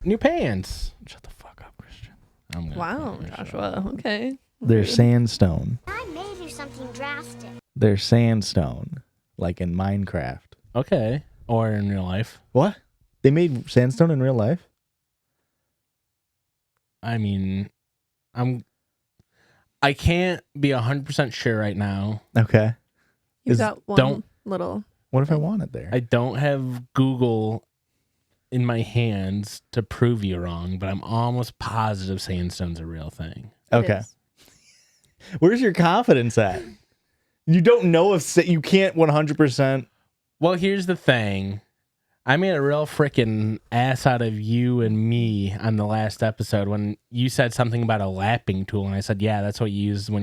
New pants. Shut the fuck up, Christian. Wow, Joshua. Okay. They're sandstone. I may do something drastic. They're sandstone, like in Minecraft. Okay. Or in real life. What? They made sandstone in real life? I mean, I can't be 100% sure right now. Okay. You've got one little... What if I want it there? I don't have Google in my hands to prove you wrong, but I'm almost positive sandstone's a real thing. Okay. Where's your confidence at? You don't know if you can't 100%. Well, here's the thing. I made a real freaking ass out of you and me on the last episode when you said something about a lapping tool, and I said, yeah, that's what you use when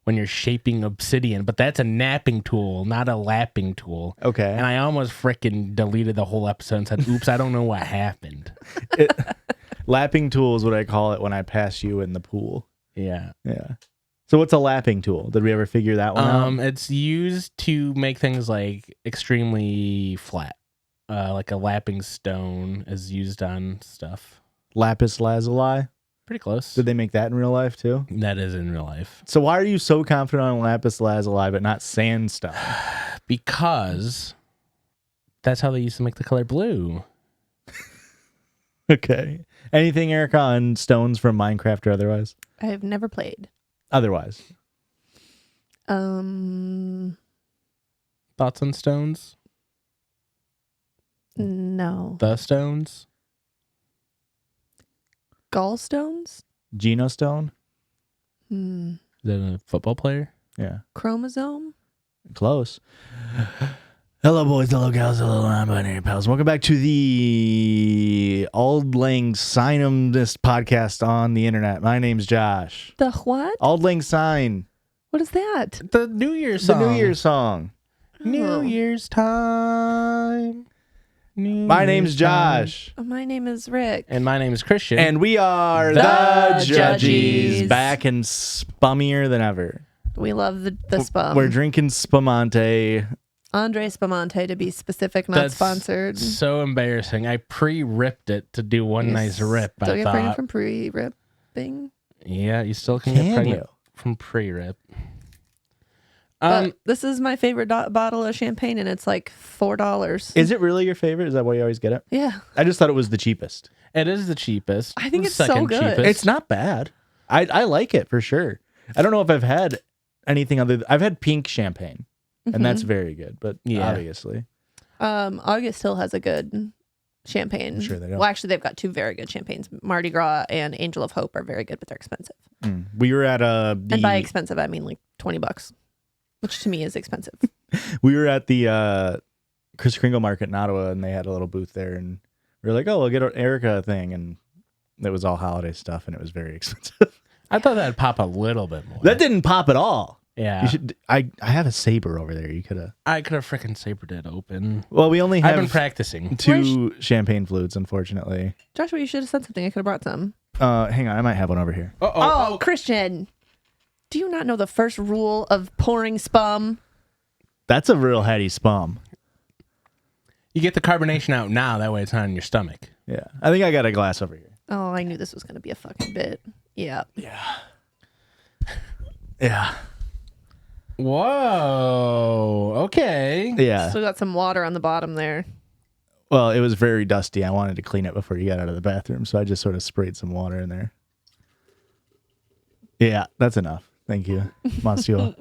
you're shaping obsidian, but that's a napping tool, not a lapping tool. Okay. And I almost freaking deleted the whole episode and said, oops, I don't know what happened. Lapping tool is what I call it when I pass you in the pool. Yeah. Yeah. So what's a lapping tool? Did we ever figure that one out? It's used to make things like extremely flat. Like a lapping stone is used on stuff. Lapis lazuli? Pretty close. Did they make that in real life too? That is in real life. So why are you so confident on lapis lazuli but not sandstone? Because that's how they used to make the color blue. Okay. Anything, Erica, on stones from Minecraft or otherwise? I've never played. Otherwise. Thoughts on stones? No. The stones? Gallstones? Genostone? Hmm. Is that a football player? Yeah. Chromosome? Close. Hello, boys. Hello, gals. Hello, non-binary pals. Welcome back to the Auld Lang Synumist podcast on the internet. My name's Josh. The what? Auld Lang Syne. What is that? The New Year's song. The New Year's song. New Year's time. My name's Josh. My name is Rick. And my name is Christian. And we are The the Judgies. Judgies. Back and spummier than ever. We love the spum. We're drinking spumante. Andre Spumante, to be specific, not That's sponsored. so embarrassing. I pre-ripped it to do one nice rip. Still I get thought. pregnant from pre-ripping. Yeah, you still can Can get pregnant you? from pre-rip. But this is my favorite bottle of champagne, and it's like $4. Is it really your favorite? Is that why you always get it? Yeah. I just thought it was the cheapest. It is the cheapest. I think The it's so second good. cheapest. It's not bad. I like it for sure. I don't know if I've had anything other. I've had pink champagne, and that's very good. But Yeah. obviously, August Hill has a good champagne. I'm sure they don't. Well, actually, they've got two very good champagnes. Mardi Gras and Angel of Hope are very good, but they're expensive. we were at And by expensive, I mean like $20, which to me is expensive. we were at the Kris Kringle Market in Ottawa, and they had a little booth there, and we were like, "Oh, we'll get Erica a thing," and it was all holiday stuff, and it was very expensive. I thought that'd pop a little bit more. That didn't pop at all. Yeah. You should. I have a saber over there. You could have. I could have freaking sabered it open. Well, we only I've have been practicing. two champagne flutes, unfortunately. Joshua, you should have said something. I could have brought some. Hang on, I might have one over here. Oh, Christian. Do you not know the first rule of pouring spum? That's a real heady spum. You get the carbonation out now. That way it's not in your stomach. Yeah, I think I got a glass over here. Oh, I knew this was going to be a fucking bit. Yeah. Yeah. Whoa. Okay. Yeah. Still got some water on the bottom there. Well, it was very dusty. I wanted to clean it before you got out of the bathroom, so I just sort of sprayed some water in there. Yeah, that's enough. Thank you, Monsieur.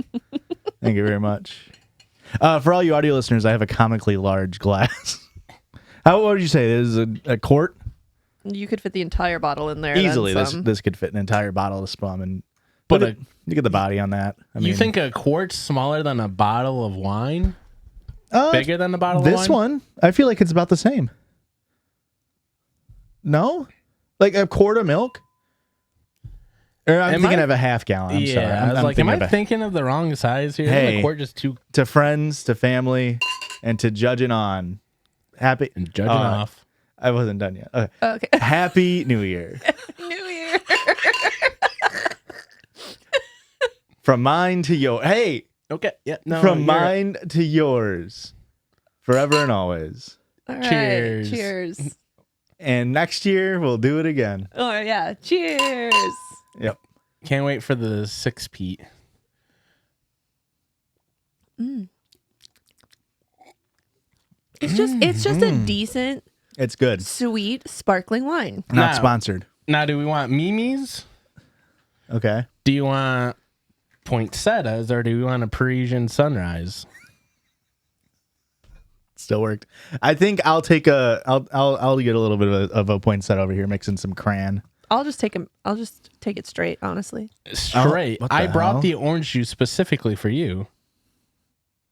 Thank you very much. For all you audio listeners, I have a comically large glass. What would you say? This is a quart? You could fit the entire bottle in there. Easily, then some. this could fit an entire bottle of spum. And But look at the body on that. I mean, you think a quart's smaller than a bottle of wine? uh, Bigger than a bottle of wine? this one? I feel like it's about the same. No? Like a quart of milk? Or I'm thinking of a half gallon. I'm sorry. I was I'm like, am I of a- thinking of the wrong size here? Hey. The quart just too to friends, to family, and to judging on. Happy. and judging off. I wasn't done yet. Okay. Okay. Happy New Year. New Year. From mine to your. Hey, Okay. Yeah. No. from you're- mine to yours. Forever and always. All right. Cheers. Cheers. And next year, we'll do it again. Oh, yeah. Cheers. Yep. Can't wait for the 6-peat. It's just a decent, It's good. sweet, sparkling wine. Not No. sponsored. Now, do we want Mimi's? Okay. Do you want poinsettias or do we want a Parisian sunrise? Still worked. I think I'll take I'll get a little bit of a poinsettia over here, mixing some cran. I'll just take it straight, honestly. Straight. what the I brought hell? the orange juice specifically for you.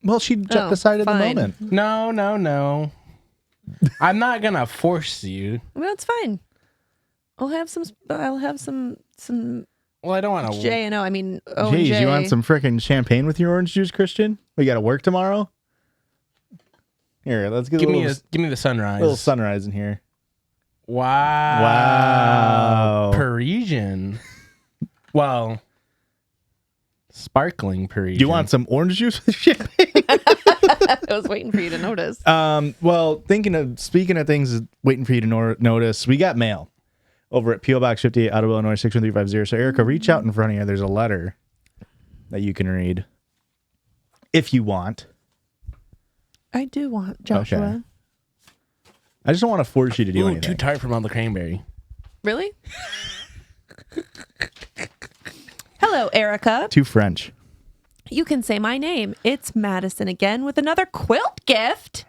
Well, she decided the fine. moment. No. I'm not gonna force you. Well, that's fine. I'll have some Well, I don't want to. J and O. I mean, O and Jeez, J. you want some freaking champagne with your orange juice, Christian? We got to work tomorrow. Here, let's get Give a me little the sunrise. little sunrise in here. Wow. Wow. Parisian. Well, sparkling Parisian. Do you want some orange juice with champagne? I was waiting for you to notice. Well, speaking of things waiting for you to notice, we got mail over at P.O. Box 58, Ottawa, Illinois 61350. So, Erica, reach out in front of you. There's a letter that you can read if you want. I do want Joshua. Okay. I just don't want to force you to do Ooh, anything. too tart from all the cranberry. Really? Hello, Erica. Too French. You can say my name. It's Madison again with another quilt gift.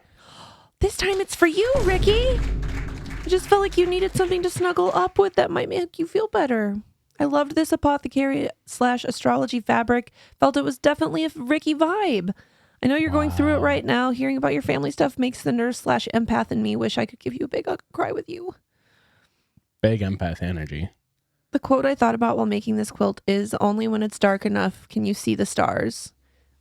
This time it's for you, Ricky. I just felt like you needed something to snuggle up with that might make you feel better. I loved this apothecary/astrology fabric. Felt it was definitely a Ricky vibe. I know you're going through it right now. Hearing about your family stuff makes the nurse/empath in me wish I could give you a big hug and cry with you. Big empath energy. The quote I thought about while making this quilt is, "Only when it's dark enough can you see the stars."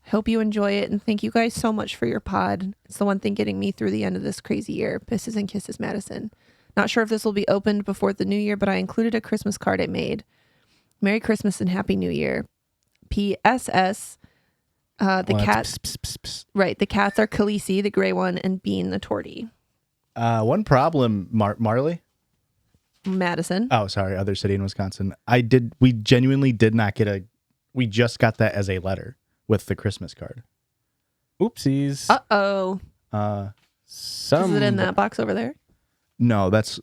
I hope you enjoy it, and thank you guys so much for your pod. It's the one thing getting me through the end of this crazy year. Pisses and kisses, Madison. Not sure if this will be opened before the new year, but I included a Christmas card I made. Merry Christmas and Happy New Year. P.S.S. The cats, right? The cats are Khaleesi, the gray one, and Bean, the tortie. One problem, Marley. Madison. Oh, sorry, other city in Wisconsin. We genuinely did not get we just got that as a letter with the Christmas card. Oopsies. Uh-oh. Is it in that box over there? No, it's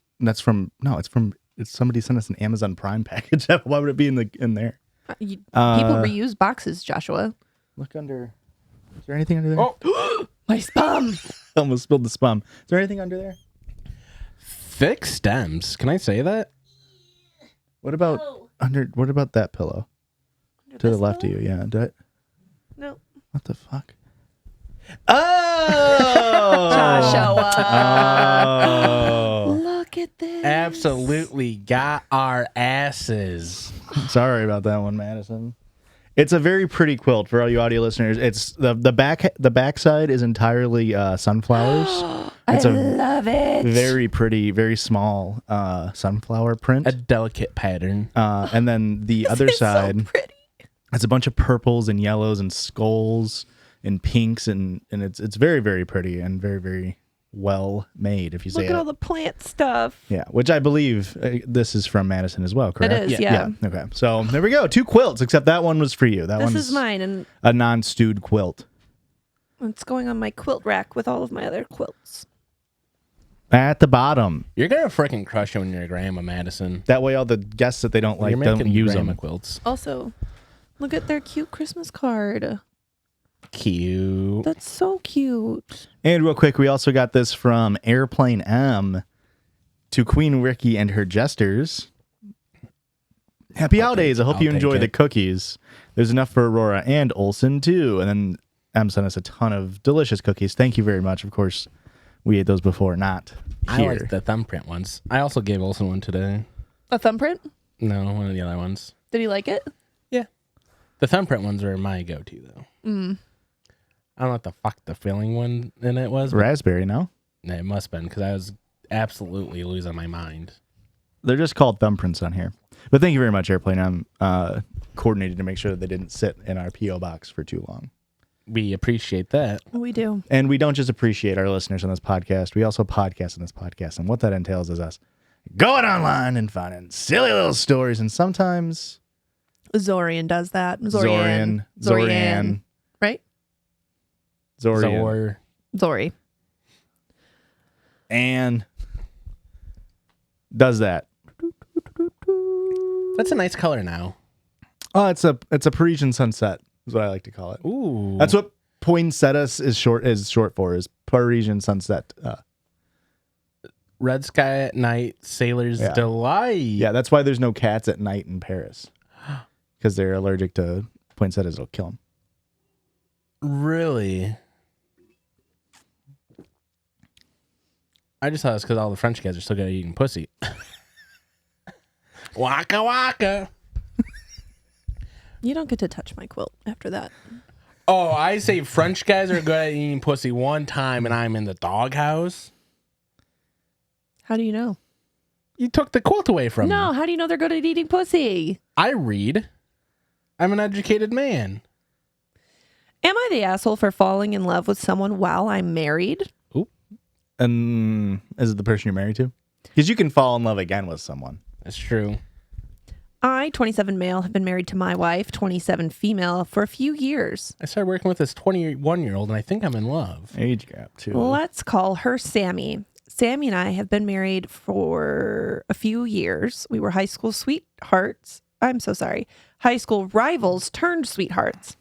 somebody sent us an Amazon Prime package. Why would it be in there? People reuse boxes, Joshua. Look under. Is there anything under there? Oh, My spum. Almost spilled the spum. Is there anything under there? thick stems. Can I say that? What about What about that pillow to the left of you? Yeah. No. What the fuck? Oh, Joshua. Oh. Look at this. Absolutely got our asses. Sorry about that one, Madison. It's a very pretty quilt for all you audio listeners. It's the back side is entirely sunflowers. It's love it. Very pretty, very small sunflower print. A delicate pattern. And then the other side, so pretty. it's a bunch of purples and yellows and skulls and pinks and it's very, very pretty and very, very well made, if you say Look it. at all the plant stuff. Yeah, which I believe this is from Madison as well, correct? It is, yeah. Okay, so there we go. 2 quilts, except that one was for you. This is mine, and a non-stewed quilt. it's going on my quilt rack with all of my other quilts. At the bottom. You're gonna freaking crush on your grandma, Madison. That way all the guests that they don't like You're don't making use grandma them. quilts. Also, look at their cute Christmas card. Cute. That's so cute. And real quick, we also got this from Airplane M to Queen Ricky and her jesters. Happy holidays. I hope you enjoy the cookies. There's enough for Aurora and Olsen too. And then M sent us a ton of delicious cookies. Thank you very much. Of course, we ate those before, not here. I like the thumbprint ones. I also gave Olsen one today. A thumbprint? No, one of the other ones. Did he like it? Yeah. The thumbprint ones are my go-to, though. I don't know what the fuck the filling one in it was. But Raspberry, no? it must have been, because I was absolutely losing my mind. They're just called thumbprints on here. But thank you very much, Airplane M. Coordinated to make sure that they didn't sit in our P.O. box for too long. we appreciate that. We do. And we don't just appreciate our listeners on this podcast. We also podcast on this podcast. And what that entails is us going online and finding silly little stories. And sometimes Zorian does that. Zorian. Right? Zorian. Zori. And does that. That's a nice color now. Oh, it's a Parisian sunset, is what I like to call it. Ooh. That's what poinsettias is short for, is Parisian sunset. Red sky at night, sailor's Yeah. delight. Yeah, that's why there's no cats at night in Paris. Because they're allergic to poinsettias. It'll kill them. Really? I just thought it's because all the French guys are still good at eating pussy. Waka waka. You don't get to touch my quilt after that. Oh, I say French guys are good at eating pussy one time and I'm in the doghouse. How do you know? You took the quilt away from No, me. how do you know they're good at eating pussy? I read. I'm an educated man. Am I the asshole for falling in love with someone while I'm married? And is it the person you're married to? Because you can fall in love again with someone. That's true. I, 27 male, have been married to my wife, 27 female, for a few years. I started working with this 21-year-old and I think I'm in love. Age gap, too. Let's call her Sammy. Sammy and I have been married for a few years. We were high school sweethearts. I'm so sorry. High school rivals turned sweethearts.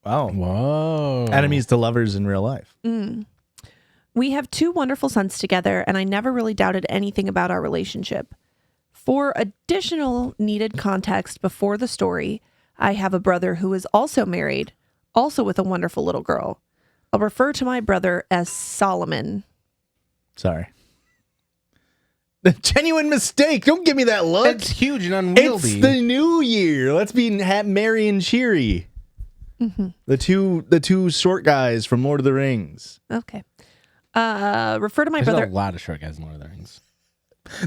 Wow. Whoa. Enemies to lovers in real life. We have 2 wonderful sons together, and I never really doubted anything about our relationship. For additional needed context before the story, I have a brother who is also married, also with a wonderful little girl. I'll refer to my brother as Solomon. Sorry. The genuine mistake. Don't give me that look. It's huge and unwieldy. It's the new year. Let's be merry and cheery. The two short guys from Lord of the Rings. Okay. Refer to my There's brother. a lot of short guys in Lord of the Rings.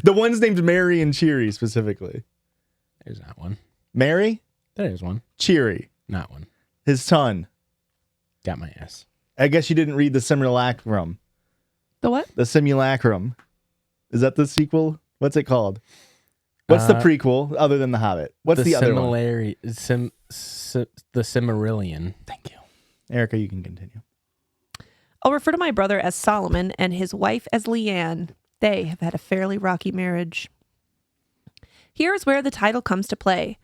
The ones named Merry and Cheery specifically. There's not one. Merry, There's one. Cheery. Not one. His son. Got my ass. I guess you didn't read the Simulacrum. The what? The Simulacrum. Is that the sequel? What's it called? What's the prequel other than The Hobbit? What's the other one? The Cimmerillion. Thank you. Erica, you can continue. I'll refer to my brother as Solomon and his wife as Leanne. They have had a fairly rocky marriage. Here's where the title comes to play.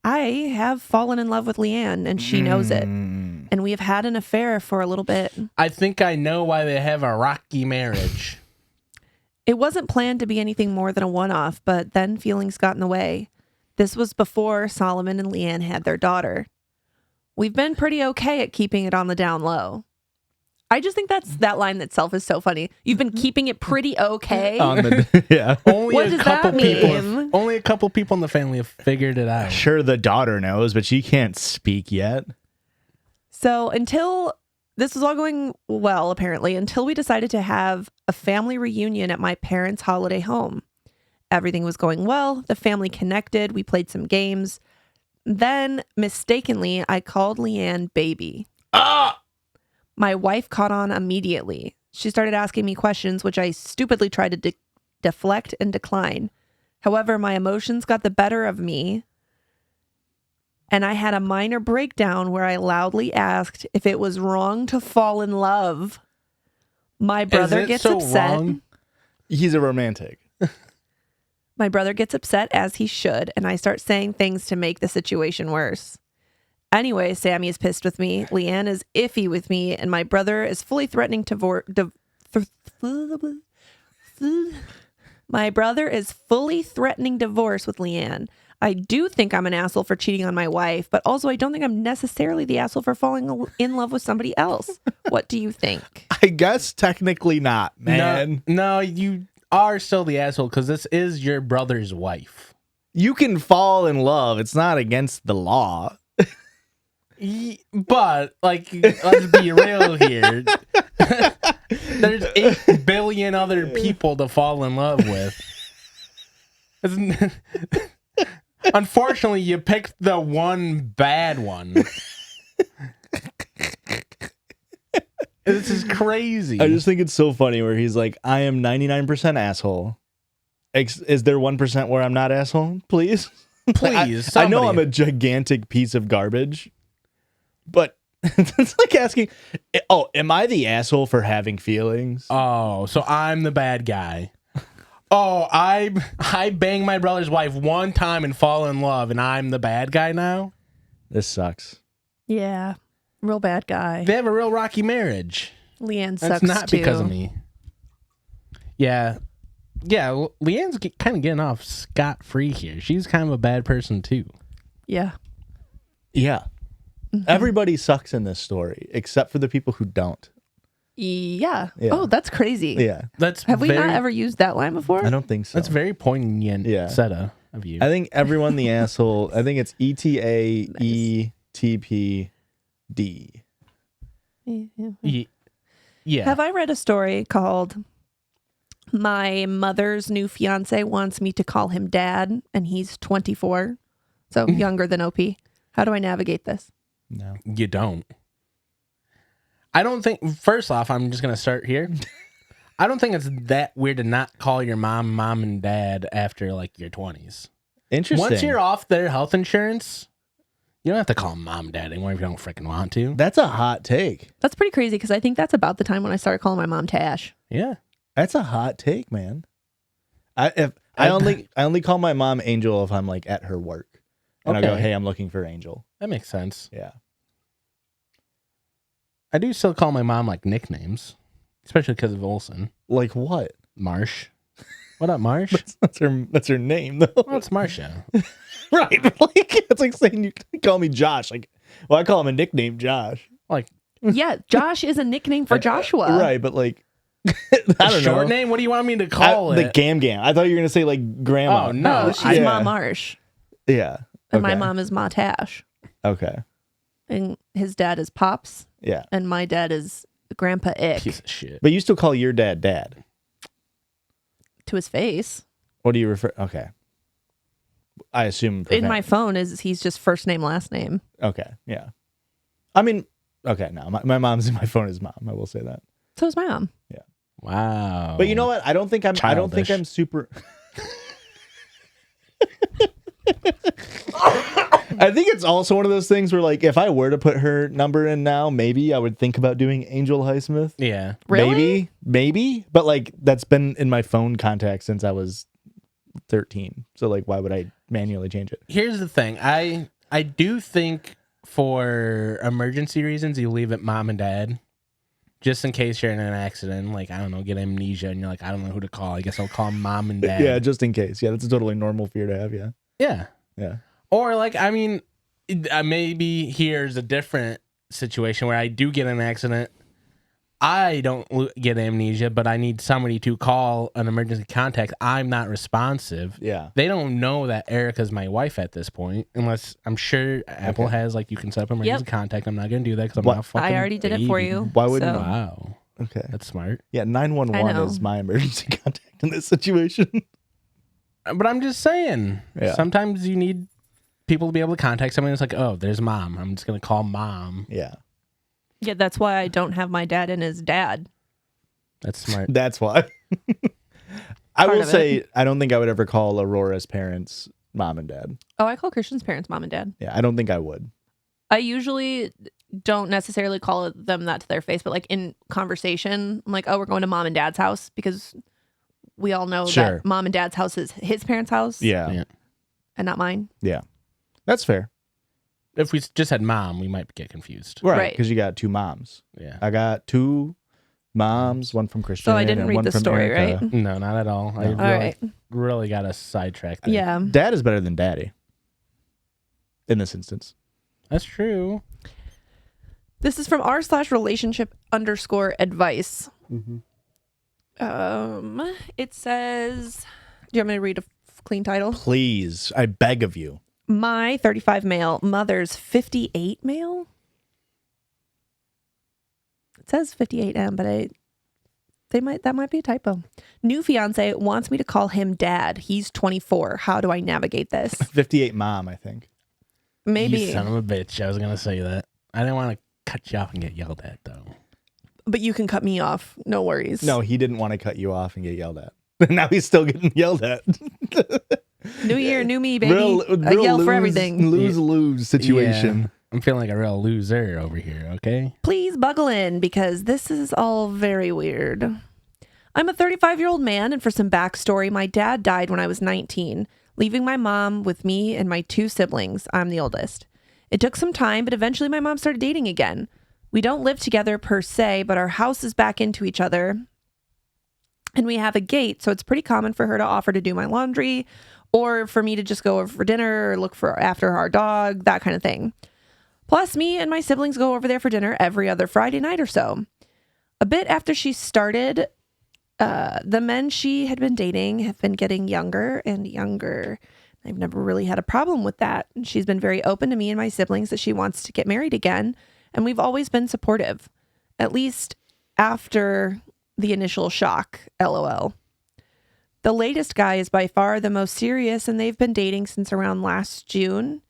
I have fallen in love with Leanne, and she knows it. And we have had an affair for a little bit. I think I know why they have a rocky marriage. It wasn't planned to be anything more than a one-off, but then feelings got in the way. This was before Solomon and Leanne had their daughter. We've been pretty okay at keeping it on the down low. I just think that line itself is so funny. You've been keeping it pretty okay. Yeah. Only What a does couple that people. mean? Only a couple people in the family have figured it out. Sure, the daughter knows, but she can't speak yet. So until this was all going well, apparently, until we decided to have a family reunion at my parents' holiday home. Everything was going well. The family connected. We played some games. Then, mistakenly, I called Leanne baby. My wife caught on immediately. She started asking me questions, which I stupidly tried to deflect and decline. However, my emotions got the better of me, and I had a minor breakdown where I loudly asked if it was wrong to fall in love. My brother Is it gets so upset. wrong? He's a romantic. My brother gets upset, as he should, and I start saying things to make the situation worse. Anyway, Sammy is pissed with me. Leanne is iffy with me, and my brother is fully threatening My brother is fully threatening divorce with Leanne. I do think I'm an asshole for cheating on my wife, but also I don't think I'm necessarily the asshole for falling in love with somebody else. What do you think? I guess technically not, man. No, you are still the asshole because this is your brother's wife. You can fall in love. It's not against the law. But, like, let's be real here. There's 8 billion other people to fall in love with. Unfortunately, you picked the one bad one. This is crazy. I just think it's so funny where he's like, I am 99% asshole. Is there 1% where I'm not asshole? Please? Please. I know somebody. I'm a gigantic piece of garbage, but it's like asking, oh, am I the asshole for having feelings? Oh, so I'm the bad guy. Oh, I banged my brother's wife one time and fall in love, and I'm the bad guy now? This sucks. Yeah. Real bad guy. They have a real rocky marriage. Leanne That's sucks not too. because of me. Yeah. Yeah, Leanne's kind of getting off scot-free here. She's kind of a bad person, too. Yeah. Yeah. Everybody sucks in this story, except for the people who don't. Yeah. Yeah. Oh, that's crazy. Yeah. Have we not ever used that line before? I don't think so. That's very poignant, Yeah. Seta, of you. I think everyone the asshole, I think it's ETAETPD. Yeah. Have I read a story called My Mother's New Fiance Wants Me to Call Him Dad, and he's 24, so younger than OP. How do I navigate this? No. You don't. I don't think, first off, I'm just going to start here. I don't think it's that weird to not call your mom and dad after like your 20s. Interesting. Once you're off their health insurance, you don't have to call them mom and dad anymore if you don't freaking want to. That's a hot take. That's pretty crazy because I think that's about the time when I started calling my mom Tash. Yeah. That's a hot take, man. I only call my mom Angel if I'm like at her work. And I go, Okay. hey, I'm looking for Angel. That makes sense. Yeah. I do still call my mom like nicknames, especially because of Olsen. Like what? Marsh. What up, Marsh? That's her name though. Well, it's Marsha. Right. Like it's like saying you call me Josh. Like, well, I call him a nickname Josh. Like, Yeah, Josh is a nickname for Joshua. Right, but like I a don't short know. name? What do you want me to call The it? Gam Gam. I thought you were gonna say like grandma. Oh, no. No, she's Yeah. Ma Marsh, Yeah. and my Okay. mom is Ma Tash, Okay. and his dad is Pops, Yeah. and my dad is Grandpa Ick Piece of shit. But you still call your dad Dad. to his face. What do you refer? Okay. I assume In my phone he's just first name last name. Okay. Yeah. I mean, okay. No, my mom's in my phone is mom. I will say that. So is my mom. Wow. But you know what? I don't think I'm Childish. super. I think it's also one of those things where, like, if I were to put her number in now, maybe I would think about doing Angel Highsmith. Yeah. Really? Maybe. But, like, that's been in my phone contacts since I was 13. So, like, why would I manually change it? Here's the thing. I do think for emergency reasons, you leave it mom and dad. Just in case you're in an accident, like, I don't know, get amnesia, and you're like, I don't know who to call. I guess I'll call mom and dad. Yeah, just in case. Yeah, that's a totally normal fear to have. Yeah. Yeah. Yeah. Or, like, I mean, maybe here's a different situation where I do get in an accident. I don't get amnesia, but I need somebody to call an emergency contact. I'm not responsive. Yeah. They don't know that Erica's my wife at this point, unless I'm sure Apple has, like, you can set up emergency contact. I'm not going to do that because I'm What? not fucking I already did it for baby. you. Why wouldn't so. you? Wow. Okay. That's smart. Yeah, I 911 know. is my emergency contact in this situation. But I'm just saying, Yeah. sometimes you need people to be able to contact somebody that's like, oh, there's mom. I'm just going to call mom. Yeah. Yeah, that's why I don't have my dad and his dad. That's smart. That's why. I Part will of say, I don't think I would ever call Aurora's parents mom and dad. Oh, I call Christian's parents mom and dad. Yeah, I don't think I would. I usually don't necessarily call them that to their face, but like in conversation, I'm like, oh, we're going to mom and dad's house because we all know Sure. that mom and dad's house is his parents' house Yeah. and not mine. Yeah. That's fair. If we just had mom, we might get confused. Right. Right. Because you got two moms. Yeah. I got two moms, one from Christian. So I didn't and read one the from story, Erica. right? No, not at all. I No. really, All right. really got us sidetracked there. Yeah. Dad is better than daddy in this instance. That's true. This is from r/relationship_advice. It says, do you want me to read a clean title? Please, I beg of you. My 35 male, mother's 58 male. It says 58M, but that might be a typo. New fiance wants me to call him dad. He's 24. How do I navigate this? 58 mom, I think. Maybe. You son of a bitch. I was going to say that. I didn't want to cut you off and get yelled at, though. But you can cut me off. No worries. No, he didn't want to cut you off and get yelled at. Now he's still getting yelled at. New year, new me, baby. I yell for everything. Lose situation. Yeah. I'm feeling like a real loser over here, okay? Please buckle in because this is all very weird. I'm a 35-year-old man, and for some backstory, my dad died when I was 19, leaving my mom with me and my 2 siblings. I'm the oldest. It took some time, but eventually my mom started dating again. We don't live together per se, but our house is back into each other. And we have a gate, so it's pretty common for her to offer to do my laundry or for me to just go over for dinner or look for after our dog, that kind of thing. Plus, me and my siblings go over there for dinner every other Friday night or so. A bit after she started, the men she had been dating have been getting younger and younger. I've never really had a problem with that. And she's been very open to me and my siblings that she wants to get married again. And we've always been supportive, at least after the initial shock, LOL. The latest guy is by far the most serious, and they've been dating since around last June.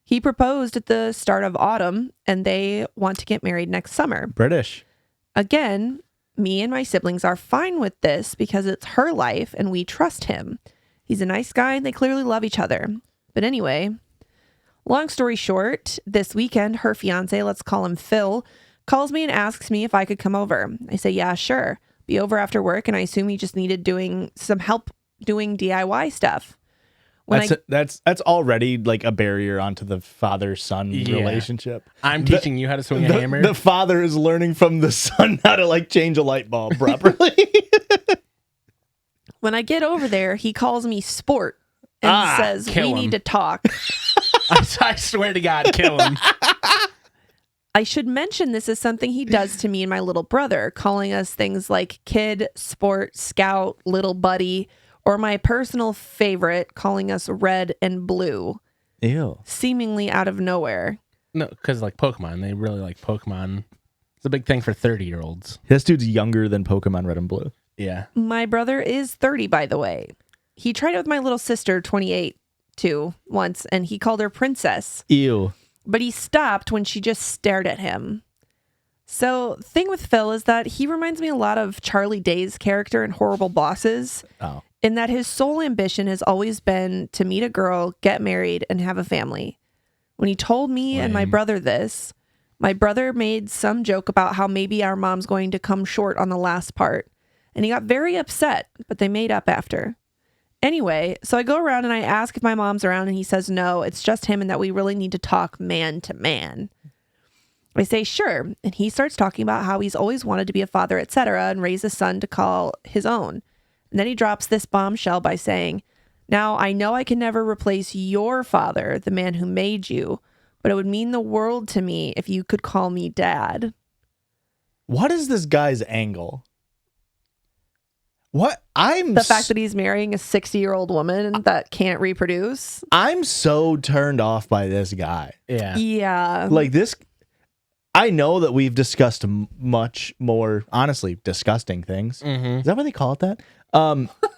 He proposed at the start of autumn, and they want to get married next summer. British. Again, me and my siblings are fine with this because it's her life, and we trust him. He's a nice guy, and they clearly love each other. But anyway, long story short, this weekend, her fiance, let's call him Phil, calls me and asks me if I could come over. I say, yeah, sure. Be over after work, and I assume he just needed some help doing DIY stuff. That's already like a barrier onto the father-son relationship. I'm teaching you how to swing a hammer. The father is learning from the son how to like change a light bulb properly. When I get over there, he calls me sport and says, we need to talk. I swear to God, kill him. I should mention this is something he does to me and my little brother, calling us things like kid, sport, scout, little buddy, or my personal favorite, calling us red and blue. Ew. Seemingly out of nowhere. No, because like Pokemon, they really like Pokemon. It's a big thing for 30-year-olds. This dude's younger than Pokemon Red and Blue. Yeah. My brother is 30, by the way. He tried it with my little sister, 28, too, once, and he called her princess. Ew. But he stopped when she just stared at him. So, thing with Phil is that he reminds me a lot of Charlie Day's character in Horrible Bosses. Oh. In that his sole ambition has always been to meet a girl, get married, and have a family. When he told me and my brother this, my brother made some joke about how maybe our mom's going to come short on the last part. And he got very upset, but they made up after. Anyway, so I go around and I ask if my mom's around, and he says no, it's just him and that we really need to talk man to man. I say sure, and he starts talking about how he's always wanted to be a father, etc., and raise a son to call his own. And then he drops this bombshell by saying, now I know I can never replace your father, the man who made you, but it would mean the world to me if you could call me dad. What is this guy's angle? What? The fact that he's marrying a 60-year-old woman that can't reproduce. I'm so turned off by this guy. Yeah. Yeah. Like this, I know that we've discussed much more, honestly, disgusting things. Mm-hmm. Is that what they call it that?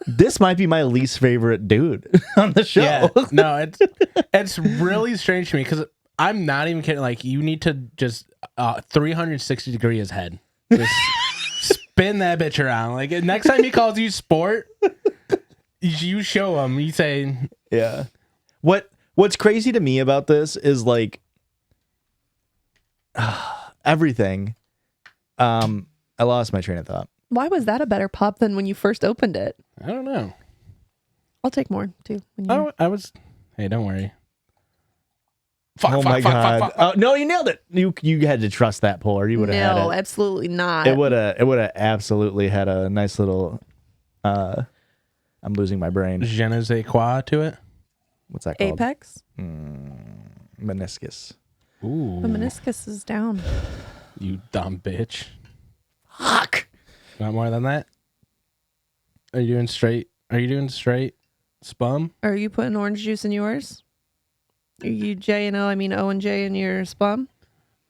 This might be my least favorite dude on the show. Yeah. No, it's really strange to me because I'm not even kidding. Like, you need to just 360 degree his head. Just spin that bitch around. Like, next time he calls you sport, you show him. You say, yeah. What's crazy to me about this is like everything. I lost my train of thought. Why was that a better pop than when you first opened it? I don't know. I'll take more, too. Hey, don't worry. Oh my God! No, you nailed it. You had to trust that pull, or you would have had it. No, absolutely not. It would have absolutely had a nice little. I'm losing my brain. Je ne sais quoi to it. What's that called? Apex. Meniscus. Ooh, The meniscus is down. you dumb bitch. Fuck. Not more than that. Are you doing straight spum? Are you putting orange juice in yours? Are you J and O? I mean O and J in your spum?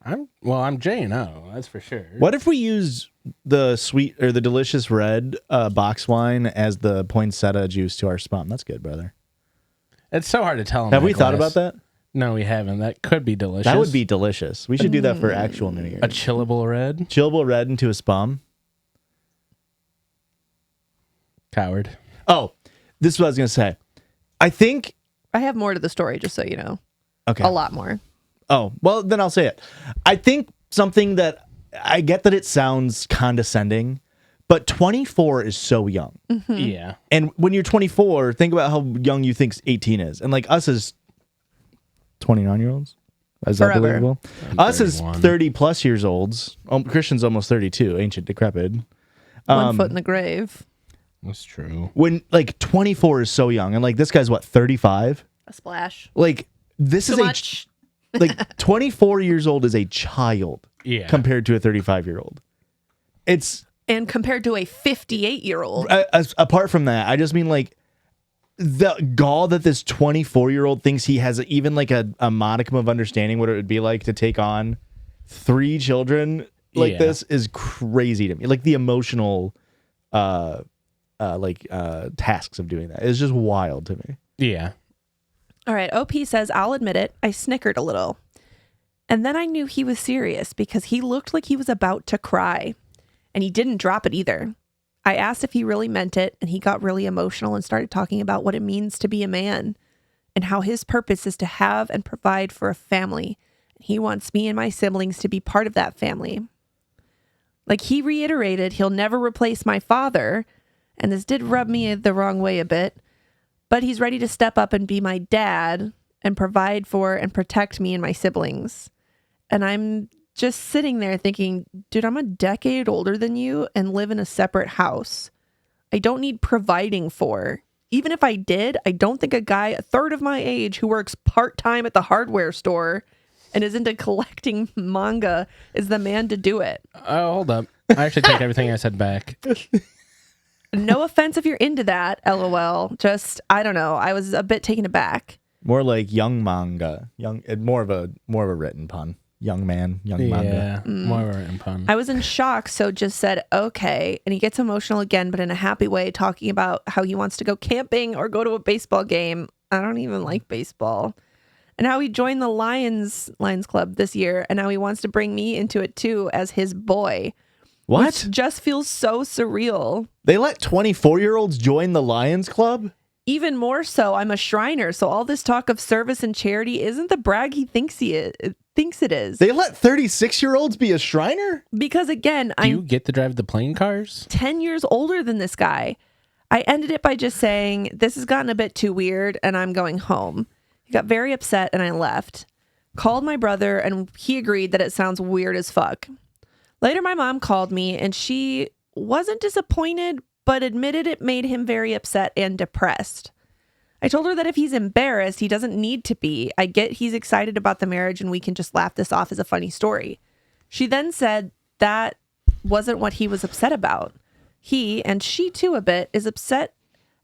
I'm J and O, that's for sure. What if we use the sweet or the delicious red box wine as the poinsettia juice to our spum? That's good, brother. It's so hard to tell. Have we thought about that? No, we haven't. That could be delicious. That would be delicious. We should do that for actual New Year's. a chillable red. Chillable red into a spum. Coward. Oh, this is what I was going to say. I think... I have more to the story, just so you know. Okay. A lot more. Oh, well, then I'll say it. I think something that... I get that it sounds condescending, but 24 is so young. Mm-hmm. Yeah. And when you're 24, think about how young you think 18 is. And like us as 29-year-olds. Is that Forever. believable? I'm Us as 31. 30-plus years olds. Christian's almost 32, ancient decrepit. 1 foot in the grave. That's true. When like 24 is so young, and like this guy's what, 35? A splash. Like this Too is much. like 24 years old is a child Yeah. compared to a 35-year-old. It's And compared to a 58-year-old. apart from that, I just mean like the gall that this 24-year-old thinks he has even like a modicum of understanding what it would be like to take on 3 children like Yeah. this is crazy to me. Like the emotional tasks of doing that is just wild to me. Yeah. All right. OP says, I'll admit it. I snickered a little. And then I knew he was serious because he looked like he was about to cry. And he didn't drop it either. I asked if he really meant it, and he got really emotional and started talking about what it means to be a man and how his purpose is to have and provide for a family. He wants me and my siblings to be part of that family. Like he reiterated, he'll never replace my father. And this did rub me the wrong way a bit. But he's ready to step up and be my dad and provide for and protect me and my siblings. And I'm just sitting there thinking, dude, I'm a decade older than you and live in a separate house. I don't need providing for. Even if I did, I don't think a guy a third of my age who works part-time at the hardware store and is into collecting manga is the man to do it. Oh, hold up. I actually take everything I said back. No offense if you're into that, LOL. Just, I don't know. I was a bit taken aback. More like young manga, more of a written pun. Young man, young manga. Yeah. More of a written pun. I was in shock, so just said, okay. And he gets emotional again, but in a happy way, talking about how he wants to go camping or go to a baseball game. I don't even like baseball. And how he joined the Lions Club this year, and how he wants to bring me into it too as his boy. What? Which just feels so surreal. They let 24-year-olds join the Lions Club? Even more so, I'm a Shriner, so all this talk of service and charity isn't the brag he thinks it is. They let 36-year-olds be a Shriner? Because again, Do you get to drive the plane cars? 10 years older than this guy. I ended it by just saying, this has gotten a bit too weird and I'm going home. He got very upset and I left. Called my brother and he agreed that it sounds weird as fuck. Later, my mom called me and she wasn't disappointed, but admitted it made him very upset and depressed. I told her that if he's embarrassed, he doesn't need to be. I get he's excited about the marriage and we can just laugh this off as a funny story. She then said that wasn't what he was upset about. He, and she too a bit, is upset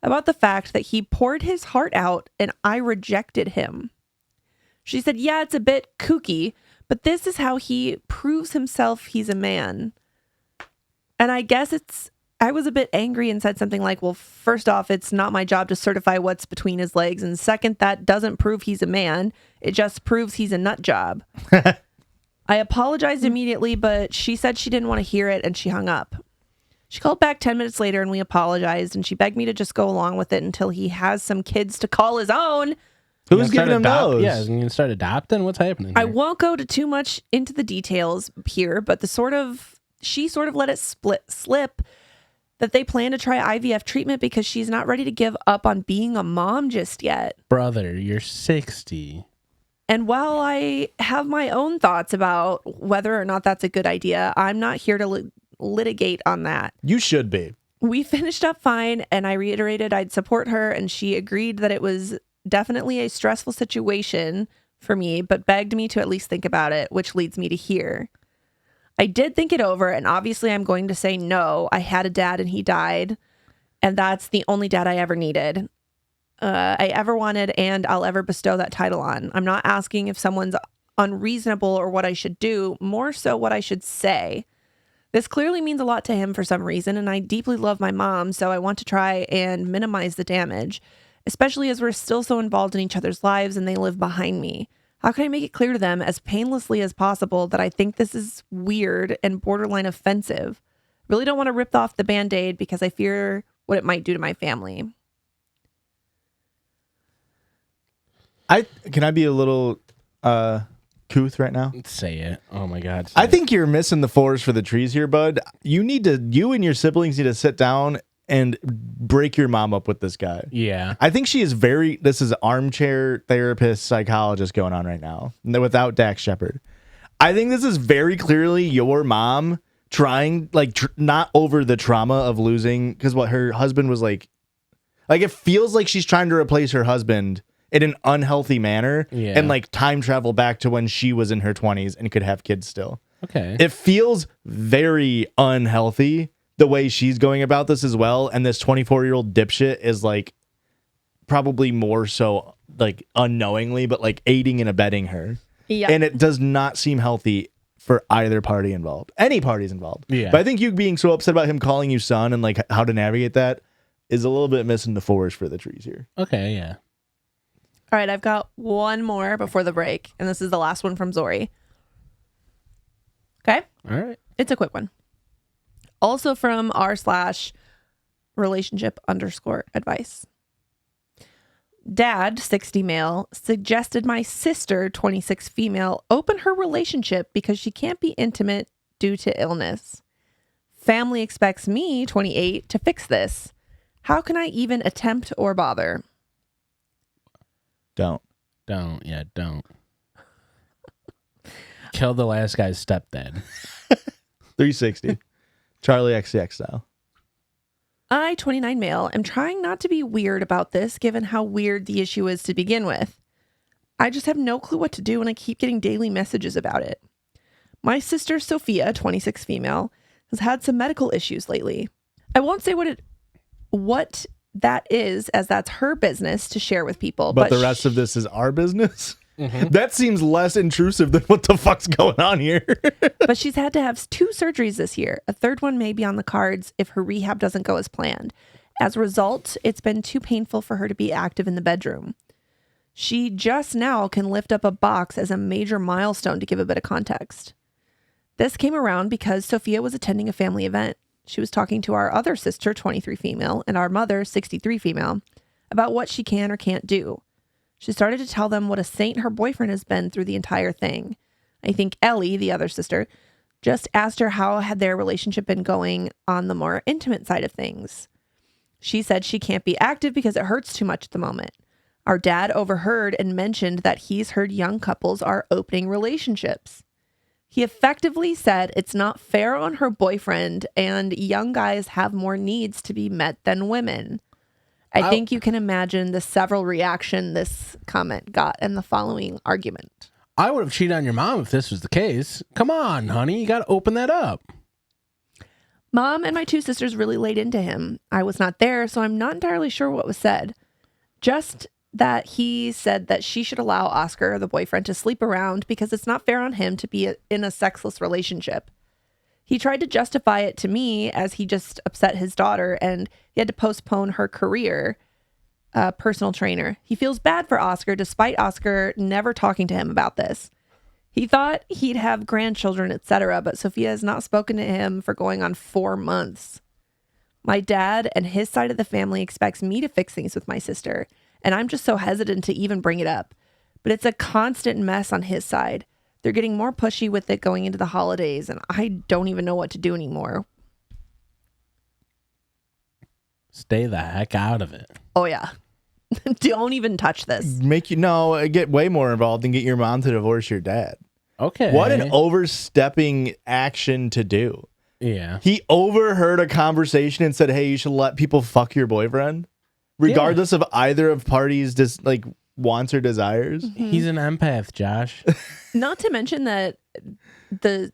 about the fact that he poured his heart out and I rejected him. She said, yeah, it's a bit kooky, but this is how he proves himself he's a man. And I guess I was a bit angry and said something like, well, first off, it's not my job to certify what's between his legs. And second, that doesn't prove he's a man. It just proves he's a nut job. I apologized immediately, but she said she didn't want to hear it and she hung up. She called back 10 minutes later and we apologized and she begged me to just go along with it until he has some kids to call his own. Who's giving him those? Yeah, you can start adopting. What's happening? I Here? won't go too much into the details here, but she sort of let it slip that they plan to try IVF treatment because she's not ready to give up on being a mom just yet. Brother, you're 60. And while I have my own thoughts about whether or not that's a good idea, I'm not here to litigate on that. You should be. We finished up fine, and I reiterated I'd support her, and she agreed that it was definitely a stressful situation for me, but begged me to at least think about it, which leads me to here. I did think it over, and obviously I'm going to say no. I had a dad and he died, and that's the only dad I ever needed. I ever wanted, and I'll ever bestow that title on. I'm not asking if someone's unreasonable or what I should do, more so what I should say. This clearly means a lot to him for some reason, and I deeply love my mom, so I want to try and minimize the damage. especially as we're still so involved in each other's lives and they live behind me. How can I make it clear to them as painlessly as possible that I think this is weird and borderline offensive? Really don't want to rip off the Band-Aid because I fear what it might do to my family. Can I be a little couth right now? Say it. Oh my God. I think you're missing the forest for the trees here, bud. You and your siblings need to sit down and break your mom up with this guy. Yeah. I think this is armchair therapist psychologist going on right now without Dax Shepard. I think this is very clearly your mom trying, not over the trauma of losing, because what her husband was like it feels like she's trying to replace her husband in an unhealthy manner and time travel back to when she was in her 20s and could have kids still. Okay. It feels very unhealthy the way she's going about this as well. And this 24-year-old dipshit is probably more so unknowingly, but aiding and abetting her. Yeah. And it does not seem healthy for either party involved. Any parties involved. Yeah. But I think you being so upset about him calling you son and how to navigate that is a little bit missing the forest for the trees here. Okay. Yeah. All right, I've got one more before the break, and this is the last one from Zori. Okay? All right. It's a quick one. Also from r/relationship_advice. Dad, 60 male, suggested my sister, 26 female, open her relationship because she can't be intimate due to illness. Family expects me, 28, to fix this. How can I even attempt or bother? Don't. Yeah, don't. Kill the last guy's stepdad. 360. Charlie XCX style. I, 29 male, am trying not to be weird about this given how weird the issue is to begin with. I just have no clue what to do and I keep getting daily messages about it. My sister Sophia, 26 female, has had some medical issues lately. I won't say what that is, as that's her business to share with people. But the rest of this is our business? Mm-hmm. That seems less intrusive than what the fuck's going on here. But she's had to have 2 surgeries this year. A third one may be on the cards if her rehab doesn't go as planned. As a result, it's been too painful for her to be active in the bedroom. She just now can lift up a box as a major milestone, to give a bit of context. This came around because Sophia was attending a family event. She was talking to our other sister, 23 female, and our mother, 63 female, about what she can or can't do. She started to tell them what a saint her boyfriend has been through the entire thing. I think Ellie, the other sister, just asked her how had their relationship been going on the more intimate side of things. She said she can't be active because it hurts too much at the moment. Our dad overheard and mentioned that he's heard young couples are opening relationships. He effectively said it's not fair on her boyfriend and young guys have more needs to be met than women. I think you can imagine the several reaction this comment got in the following argument. I would have cheated on your mom if this was the case. Come on, honey. You got to open that up. Mom and my 2 sisters really laid into him. I was not there, so I'm not entirely sure what was said. Just that he said that she should allow Oscar, the boyfriend, to sleep around because it's not fair on him to be in a sexless relationship. He tried to justify it to me as he just upset his daughter and he had to postpone her career, personal trainer. He feels bad for Oscar despite Oscar never talking to him about this. He thought he'd have grandchildren, etc., but Sophia has not spoken to him for going on 4 months. My dad and his side of the family expects me to fix things with my sister, and I'm just so hesitant to even bring it up. But it's a constant mess on his side. They're getting more pushy with it going into the holidays, and I don't even know what to do anymore. Stay the heck out of it. Oh, yeah. Don't even touch this. Get way more involved and get your mom to divorce your dad. Okay. What an overstepping action to do. Yeah. He overheard a conversation and said, hey, you should let people fuck your boyfriend, regardless of either of parties' wants or desires. Mm-hmm. He's an empath, Josh. Not to mention that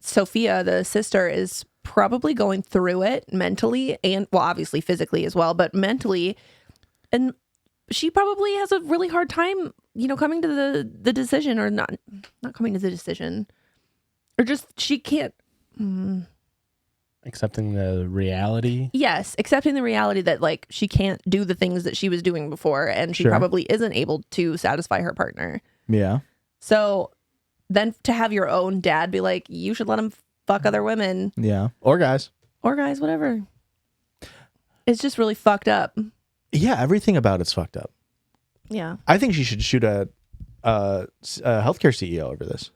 Sophia, the sister, is probably going through it mentally and, well, obviously physically as well, but mentally. And she probably has a really hard time, coming to the decision, or not coming to the decision, or just she can't. Accepting the reality. Yes, accepting the reality that like she can't do the things that she was doing before, and she Sure. probably isn't able to satisfy her partner. Yeah. So then to have your own dad be like, you should let him fuck other women Yeah. Or guys. or guys, whatever. It's just really fucked up. Yeah, everything about it's fucked up. Yeah. I think she should shoot a healthcare CEO over this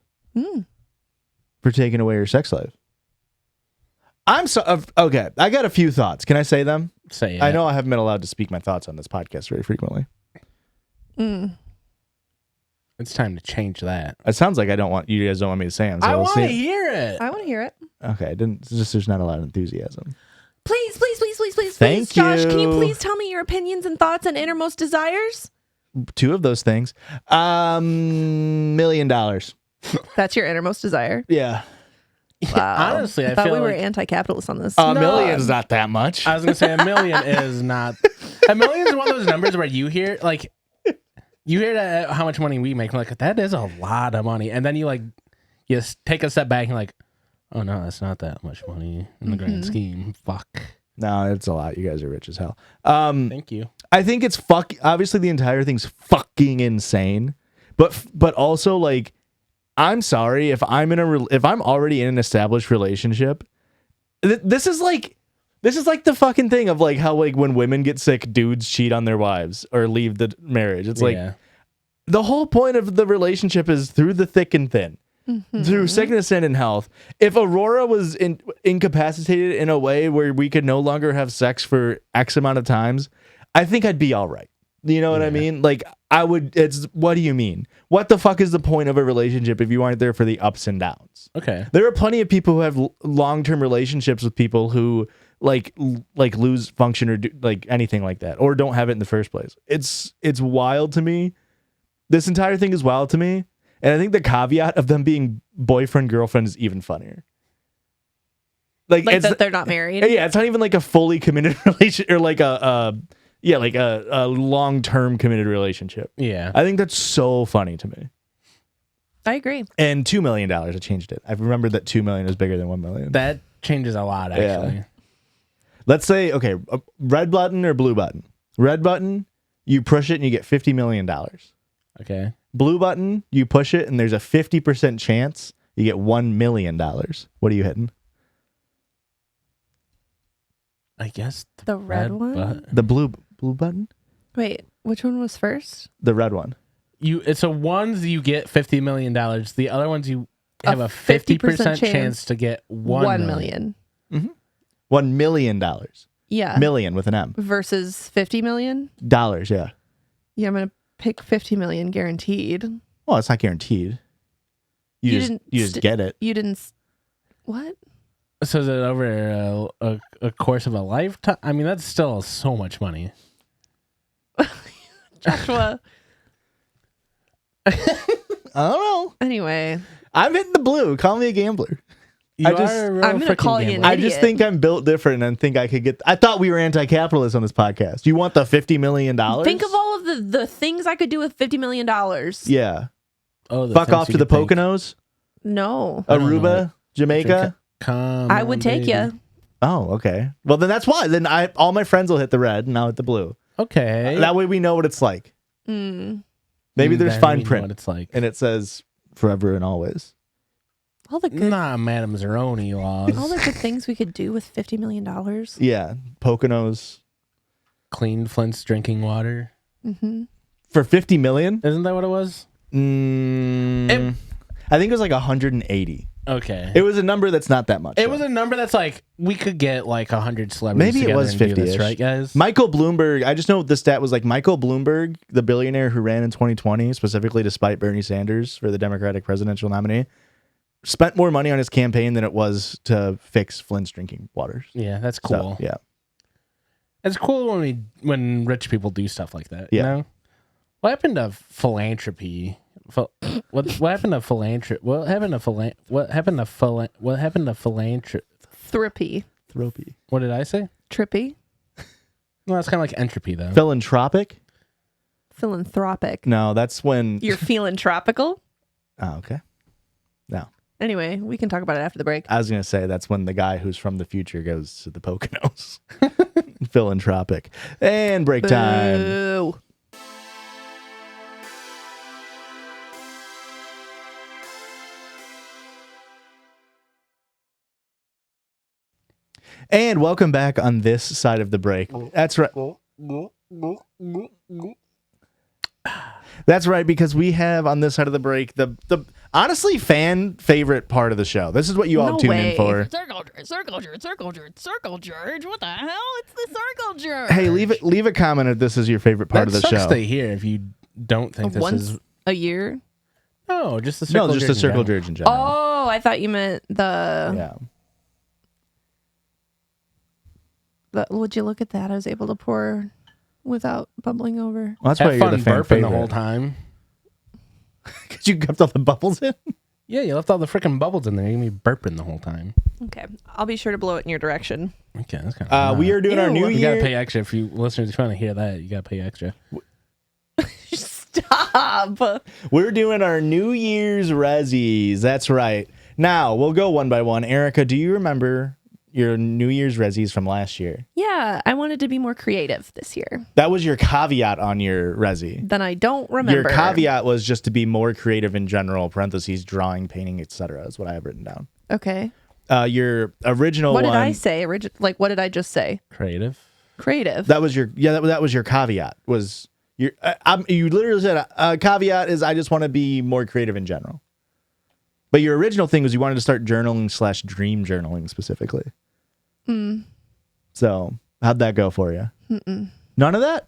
for taking away her sex life. I'm so okay. I got a few thoughts. Can I say them? Say it. I know I haven't been allowed to speak my thoughts on this podcast very frequently. It's time to change that. It sounds like you guys don't want me to say them. So I we'll want to see. hear it. I want to hear it. Okay, it's just there's not a lot of enthusiasm. Please, please, please, please, please, Thank please, Josh, can you you. please tell me your opinions and thoughts and innermost desires? 2 of those things. $1 million. That's your innermost desire. Yeah. Wow. Honestly, I thought feel we were like anti-capitalist on this. $1 million's not that much. I was gonna say $1 million is not. $1 million is one of those numbers where you hear that how much money we make. I'm like, that is a lot of money, and then you take a step back and like, oh no, that's not that much money in the grand scheme. Fuck. No, it's a lot. You guys are rich as hell. Thank you. I think it's obviously the entire thing's fucking insane, but also like, I'm sorry if I'm already in an established relationship. This is like the fucking thing of like how like when women get sick, dudes cheat on their wives or leave the marriage. It's like the whole point of the relationship is through the thick and thin. Through sickness and in health. If Aurora was incapacitated in a way where we could no longer have sex for X amount of times, I think I'd be all right. You know what I mean? Like what do you mean? What the fuck is the point of a relationship if you aren't there for the ups and downs? Okay. There are plenty of people who have long-term relationships with people who like lose function or do, like anything like that, or don't have it in the first place. It's wild to me. This entire thing is wild to me. And I think the caveat of them being boyfriend, girlfriend is even funnier. Like it's, that they're not married. Yeah, it's not even like a fully committed relationship or like a long-term committed relationship. Yeah. I think that's so funny to me. I agree. And $2 million, I changed it. I remembered that 2 million is bigger than 1 million. That changes a lot, actually. Yeah. Let's say, okay, red button or blue button? Red button, you push it and you get $50 million. Okay. Blue button, you push it and there's a 50% chance you get $1 million. What are you hitting? I guess The red one? The blue button? Wait, which one was first? The red one. It's a ones you get $50 million. The other ones you have a 50% chance to get $1 million. Mm-hmm. $1 million. Yeah. Million with an M. Versus 50 million? Dollars, yeah. Yeah, I'm going to pick 50 million guaranteed. Well, it's not guaranteed. You just get it. You didn't. What? So is it over a course of a lifetime? I mean, that's still so much money. Joshua. I don't know. Anyway. I'm hitting the blue. Call me a gambler. I'm going to call you an I just think I'm built different and think I could get. I thought we were anti-capitalist on this podcast. You want the $50 million? Think of all of the things I could do with $50 million. Yeah. Oh, Fuck off to the Poconos, No. Aruba, Jamaica. I would take you. Oh, okay. Well, then that's why. Then all my friends will hit the red and I'll hit the blue. Okay. That way we know what it's like. Mm. Maybe there's Then fine we know print, what it's like. and it says forever and always. All the good, Nah, Madame Zeroni laws. all the good things we could do with $50 million. Yeah, Poconos Clean Flint's drinking water. Mm-hmm. for 50 million. Isn't that what it was? I think it was like 180. Okay. It was a number that's not that much. It though. was a number that's like, we could get like 100 celebrities Maybe it together was and do 50-ish. this, right, guys? Michael Bloomberg. I just know the stat was like Michael Bloomberg, the billionaire who ran in 2020, specifically despite Bernie Sanders for the Democratic presidential nominee, spent more money on his campaign than it was to fix Flint's drinking waters. Yeah, that's So, cool. yeah. It's cool when rich people do stuff like that. Yeah. You know? What happened to philanthropy? What happened to philanthropy? What happened to philanthropy? Therapy. Thropy. What did I say? Trippy. Well, that's kind of like entropy, though. Philanthropic? Philanthropic. No, that's when. You're feeling tropical? Oh, okay. No. Anyway, we can talk about it after the break. I was going to say that's when the guy who's from the future goes to the Poconos. Philanthropic. And break time. Boo. And welcome back on this side of the break. That's right. That's right, because we have on this side of the break the honestly fan favorite part of the show. This is what you all No tune way. in for. Circle George. What the hell? It's the Circle George. Hey, leave a comment if this is your favorite part That of the sucks show. to hear if you don't think this Once is. a year? No, just the circle. No, just the Circle George in general. Oh, I thought you meant Yeah. Would you look at that? I was able to pour without bubbling over. Well, that's Have why you're fun the fan burping favorite. the whole time. Because you kept all the bubbles in. Yeah, you left all the freaking bubbles in there. You can be burping the whole time. Okay. I'll be sure to blow it in your direction. Okay, that's kind of. We are doing our new You year. gotta pay extra if you listeners. If you want to hear that, you gotta pay extra. Stop. We're doing our New Year's Resis. That's right. Now, we'll go one by one. Erica, do you remember your New Year's Resis from last year? Yeah, I wanted to be more creative this year. That was your caveat on your Resi. Then I don't remember. Your caveat was just to be more creative in general, parentheses, drawing, painting, etc. is what I have written down. Okay. Your original What one. did I say? What did I just say? Creative. Creative. That was your that was your caveat. Was your you literally said caveat is I just want to be more creative in general. But your original thing was you wanted to start journaling / dream journaling specifically. So how'd that go for you? None of that.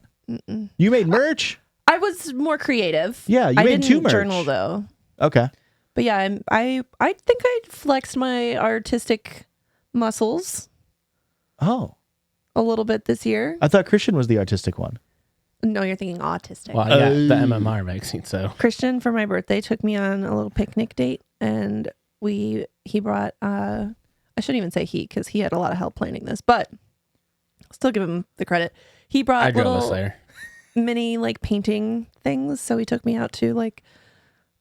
You made merch. I was more creative. Yeah, you I made didn't two merch. journal though. Okay. But yeah, I think I flexed my artistic muscles Oh, a little bit this year. I thought Christian was the artistic one. No, you're thinking autistic. Well, I got the MMR vaccine, so Christian, for my birthday, took me on a little picnic date, and he brought I shouldn't even say he because he had a lot of help planning this, but I'll still give him the credit. He brought I drove us little there. mini like painting things, so he took me out to like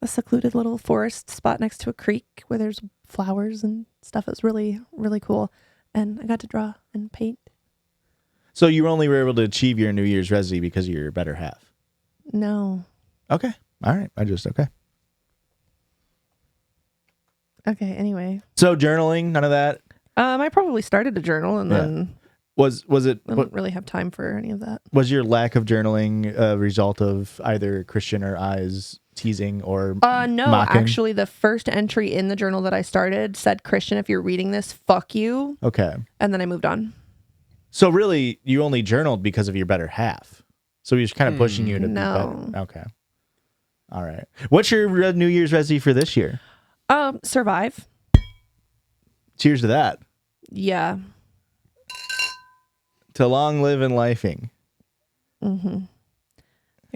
a secluded little forest spot next to a creek where there's flowers and stuff. It was really, really cool, and I got to draw and paint. So you only were able to achieve your New Year's Resi because of your better half. No. Okay. All right. Okay. Okay, anyway. So journaling, none of that. I probably started a journal and Yeah. then Was it? I don't really have time for any of that. Was your lack of journaling a result of either Christian or I's teasing or No, mocking? actually the first entry in the journal that I started said, Christian, if you're reading this, fuck you. Okay. And then I moved on. So really, you only journaled because of your better half. So he was kind of pushing you to No. be better. Okay. All right. What's your New Year's Resi for this year? Survive. Cheers to that. Yeah. To long live and lifing. Your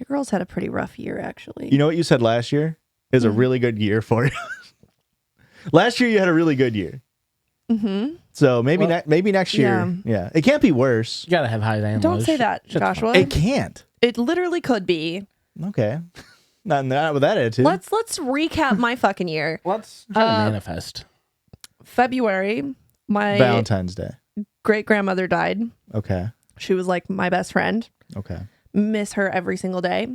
girls had a pretty rough year, actually. You know what you said last year? It was a really good year for you. Last year you had a really good year. So maybe maybe next year. Yeah. It can't be worse. You gotta have high and Don't lows. say that, Shit's Joshua. It can't. It literally could be. Okay. Not with that attitude. Let's recap my fucking year. Let's try to manifest. February, my Valentine's Day. great grandmother died. Okay. She was like my best friend. Okay. Miss her every single day.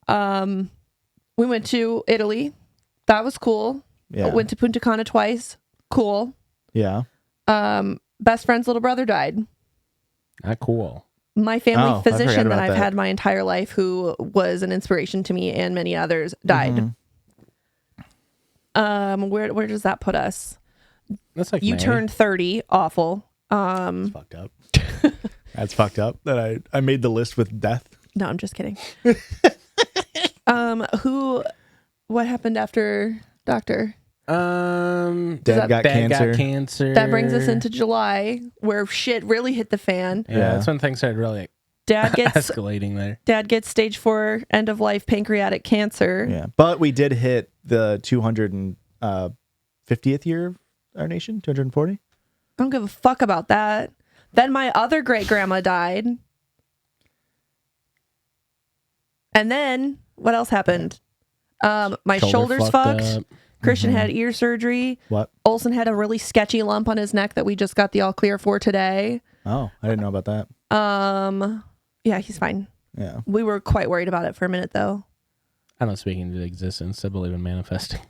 We went to Italy. That was cool. Yeah. Went to Punta Cana twice. Cool. Yeah. Best friend's little brother died. Not cool. My Oh, I family forgot physician that about I've that. had my entire life, who was an inspiration to me and many others, died. Where does that put us? That's like You May. turned 30. Awful. That's fucked up. That's fucked up that I made the list with death. No, I'm just kidding. What happened after Doctor? Dad got Dad cancer. got cancer. That brings us into July, where shit really hit the fan. Yeah, that's when things started really Dad gets escalating there. Dad gets stage 4 end of life pancreatic cancer. Yeah. But we did hit the 250th year of our nation, 240. I don't give a fuck about that. Then my other great grandma died. And then what else happened? My Shoulder shoulders fucked. up. Christian had ear surgery. What? Olson had a really sketchy lump on his neck that we just got the all clear for today. Oh, I didn't know about that. Yeah, he's fine. Yeah. We were quite worried about it for a minute though. I don't speak into existence. I believe in manifesting.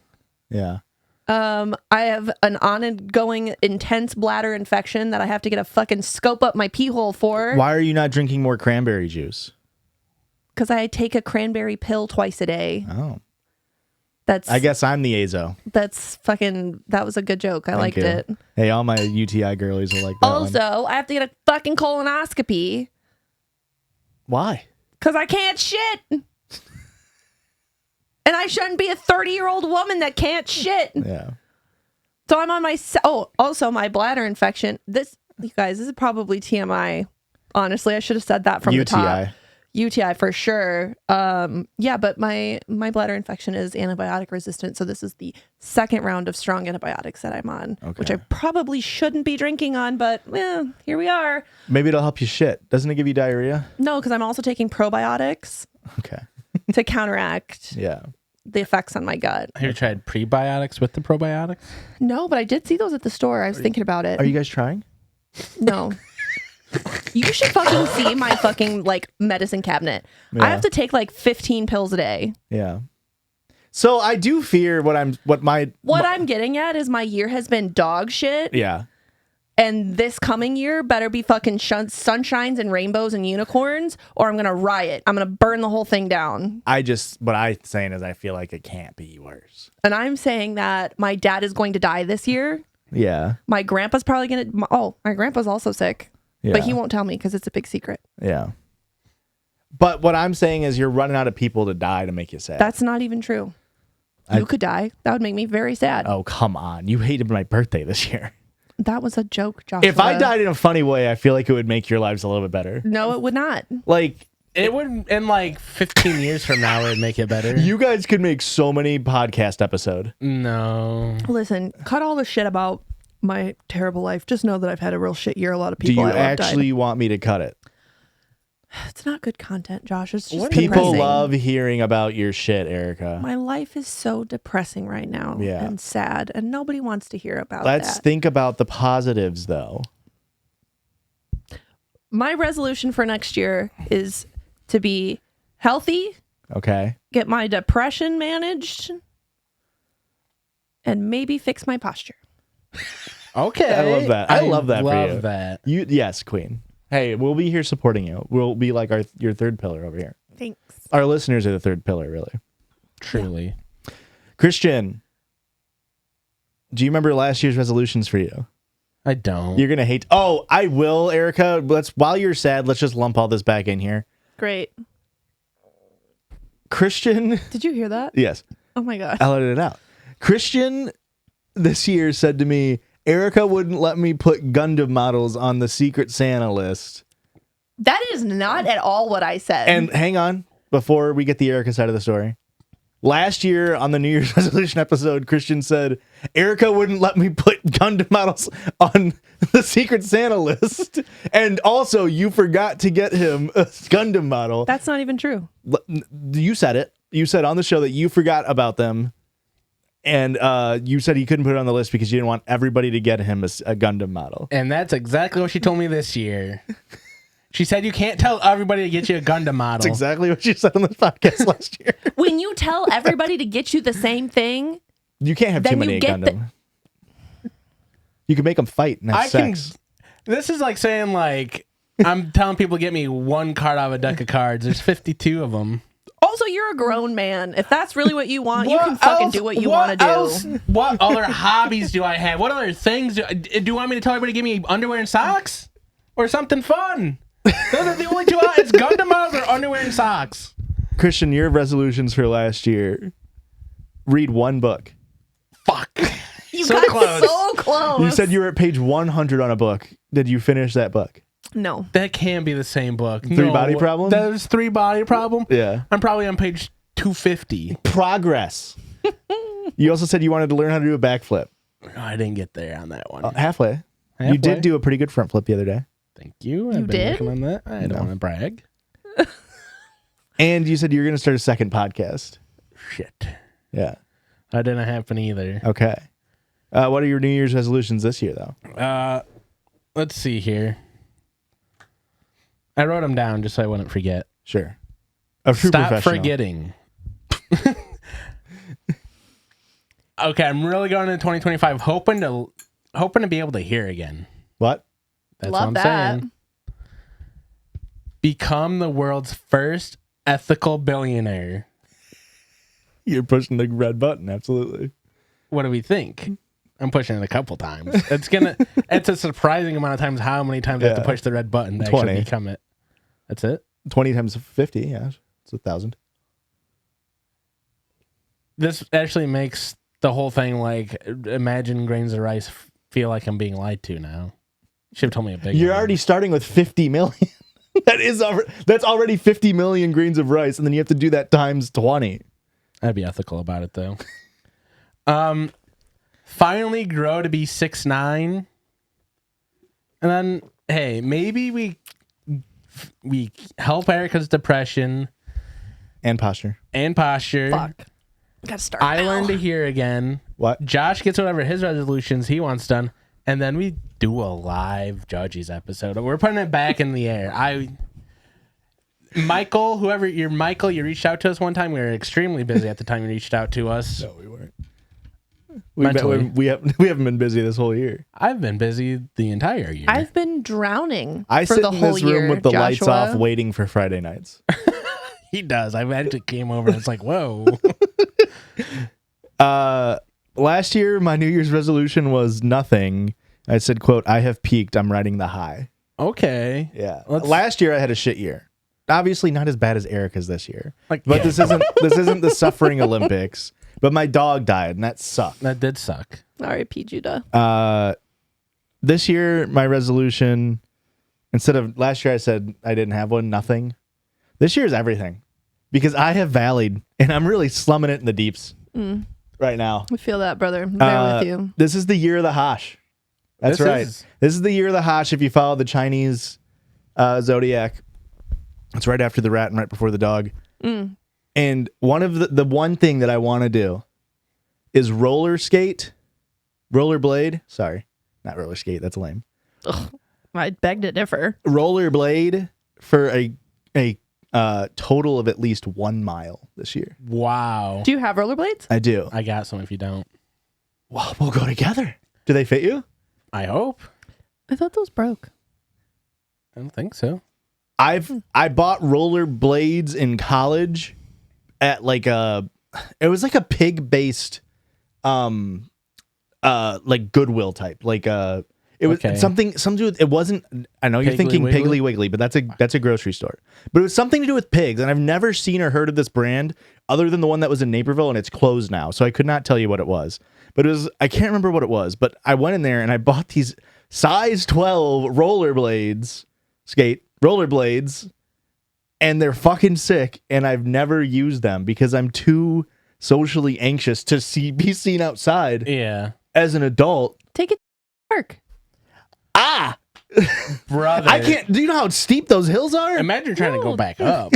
Yeah. I have an ongoing intense bladder infection that I have to get a fucking scope up my pee hole for. Why are you not drinking more cranberry juice? Because I take a cranberry pill twice a day. Oh. I guess I'm the Azo. That was a good joke. I liked you. it. Hey, all my UTI girlies will like that Also, one. I have to get a fucking colonoscopy. Why? Because I can't shit. And I shouldn't be a 30-year-old woman that can't shit. Yeah. So I'm on my... also my bladder infection. You guys, this is probably TMI. Honestly, I should have said that from the top. UTI for sure. Yeah, but my bladder infection is antibiotic resistant. So this is the second round of strong antibiotics that I'm on, which I probably shouldn't be drinking on, but here we are. Maybe it'll help you shit. Doesn't it give you diarrhea? No, because I'm also taking probiotics. Okay. To counteract the effects on my gut. Have you tried prebiotics with the probiotics? No, but I did see those at the store. I was thinking about it. Are you guys trying? No. You should fucking see my fucking like medicine cabinet. I have to take like 15 pills a day. Yeah. So I do fear what I'm getting at is my year has been dog shit. Yeah. And this coming year better be fucking sunshines and rainbows and unicorns, or I'm gonna riot. I'm gonna burn the whole thing down. What I'm saying is I feel like it can't be worse. And I'm saying that my dad is going to die this year. Yeah. My grandpa's probably gonna. My grandpa's also sick. Yeah. But he won't tell me because it's a big secret. Yeah. But what I'm saying is you're running out of people to die to make you sad. That's not even true. You could die. That would make me very sad. Oh, come on. You hated my birthday this year. That was a joke, Joshua. If I died in a funny way, I feel like it would make your lives a little bit better. No, it would not. Like... It would, in like 15 years from now, it would make it better. You guys could make so many podcast episodes. No. Listen, cut all the shit about my terrible life. Just know that I've had a real shit year. A lot of Do people you I love actually died. want me to cut it? It's not good content, Josh. It's just people depressing. love hearing about your shit, Erica. My life is so depressing right now and sad, and nobody wants to hear about Let's that. think about the positives, though. My resolution for next year is to be healthy. Okay. Get my depression managed, and maybe fix my posture. Okay. I love that. I love that for you. That. Yes, Queen. Hey, we'll be here supporting you. We'll be like your third pillar over here. Thanks. Our listeners are the third pillar, really. Truly. Yeah. Christian, do you remember last year's resolutions for you? I don't. You're going to hate... Oh, I will, Erica. While you're sad, let's just lump all this back in here. Great. Christian... Did you hear that? Yes. Oh my God. I'll edit it out. Christian this year said to me, Erica wouldn't let me put Gundam models on the Secret Santa list. That is not at all what I said. And hang on, before we get the Erica side of the story. Last year on the New Year's resolution episode, Christian said, Erica wouldn't let me put Gundam models on the Secret Santa list. And also, you forgot to get him a Gundam model. That's not even true. You said it. You said on the show that you forgot about them. And you said he couldn't put it on the list because you didn't want everybody to get him a Gundam model. And that's exactly what she told me this year. She said you can't tell everybody to get you a Gundam model. That's exactly what she said on the podcast last year. When you tell everybody to get you the same thing, you can't have too many Gundam. You can make them fight and have sex. This is like saying like I'm telling people to get me one card out of a deck of cards. There's 52 of them. Also, you're a grown man. If that's really what you want, you can fucking do what you want to do. What other hobbies do I have? What other things do you want me to tell everybody to give me underwear and socks? Or something fun? Those are the only two options. Gundam models or underwear and socks. Christian, your resolutions for last year. Read one book. Fuck. You got so close. You said you were at page 100 on a book. Did you finish that book? No. That can't be the same book. Three Body Problem? There's 3 Body Problem? Yeah. I'm probably on page 250. Progress. You also said you wanted to learn how to do a backflip. Oh, I didn't get there on that one. Halfway. You did do a pretty good front flip the other day. Thank you. You I've been did? working on that. I don't want to brag. And you said you were going to start a second podcast. Shit. Yeah. That didn't happen either. Okay. What are your New Year's resolutions this year, though? Let's see here. I wrote them down just so I wouldn't forget. Sure. A true Stop professional. forgetting. Okay, I'm really going into 2025 hoping to be able to hear again. What? That's Love what I'm that. saying. Become the world's first ethical billionaire. You're pushing the red button. Absolutely. What do we think? I'm pushing it a couple times. It's a surprising amount of times how many times I have to push the red button to 20. actually become it. That's it? 20 times 50. Yeah. It's 1,000. This actually makes the whole thing like imagine grains of rice feel like I'm being lied to now. Should have told me a big You're number. already starting with 50 million. That's already 50 million grains of rice, and then you have to do that times 20. I'd be ethical about it though. Finally grow to be 6'9", and then hey, maybe we help Erica's depression And posture. Fuck. Gotta start. I now. learn to hear again. What? Josh gets whatever his resolutions he wants done, and then we do a live Judgies episode. We're putting it back in the air. Michael, you reached out to us one time. We were extremely busy at the time you reached out to us. No, we weren't. Mentally. We haven't been busy this whole year. I've been busy the entire year. I've been drowning I for sit the in whole this year. room with the lights Joshua. off waiting for Friday nights. He does. I actually came over and it's like, whoa. Last year, my New Year's resolution was nothing. I said, quote, I have peaked. I'm riding the high. Okay. Yeah. Let's- Last year, I had a shit year. Obviously not as bad as Erica's this year. Like, But this isn't the suffering Olympics. But my dog died, and that sucked. that did suck. R.I.P. Judah. This year, my resolution, instead of last year, I said I didn't have one, nothing. This year is everything. Because I have valleyed, and I'm really slumming it in the deeps right now. We feel that, brother. I'm there with you. This is the year of the Hosh. That's This right. is- This is the year of the Hosh if you follow the Chinese zodiac. It's right after the rat and right before the dog. And one of the one thing that I want to do is rollerblade. Sorry, not roller skate. That's lame. I beg to differ. Rollerblade for a total of at least 1 mile this year. Wow. Do you have rollerblades? I do. I got some if you don't. Well, we'll go together. Do they fit you? I hope. I thought those broke. I don't think so. I bought rollerblades in college at like it was like a pig based like Goodwill type, like it was Okay. something to do with, it wasn't, I know you're Piggly thinking Wiggly? Piggly Wiggly, but that's a grocery store, but it was something to do with pigs, and I've never seen or heard of this brand other than the one that was in Naperville, and it's closed now, so I could not tell you what it was. But it was, I can't remember what it was, but I went in there and I bought these size 12 rollerblades, and they're fucking sick, and I've never used them because I'm too socially anxious to be seen outside Yeah. as an adult. Take it to park. Brother. I can't. Do you know how steep those hills are? Imagine trying to go back up.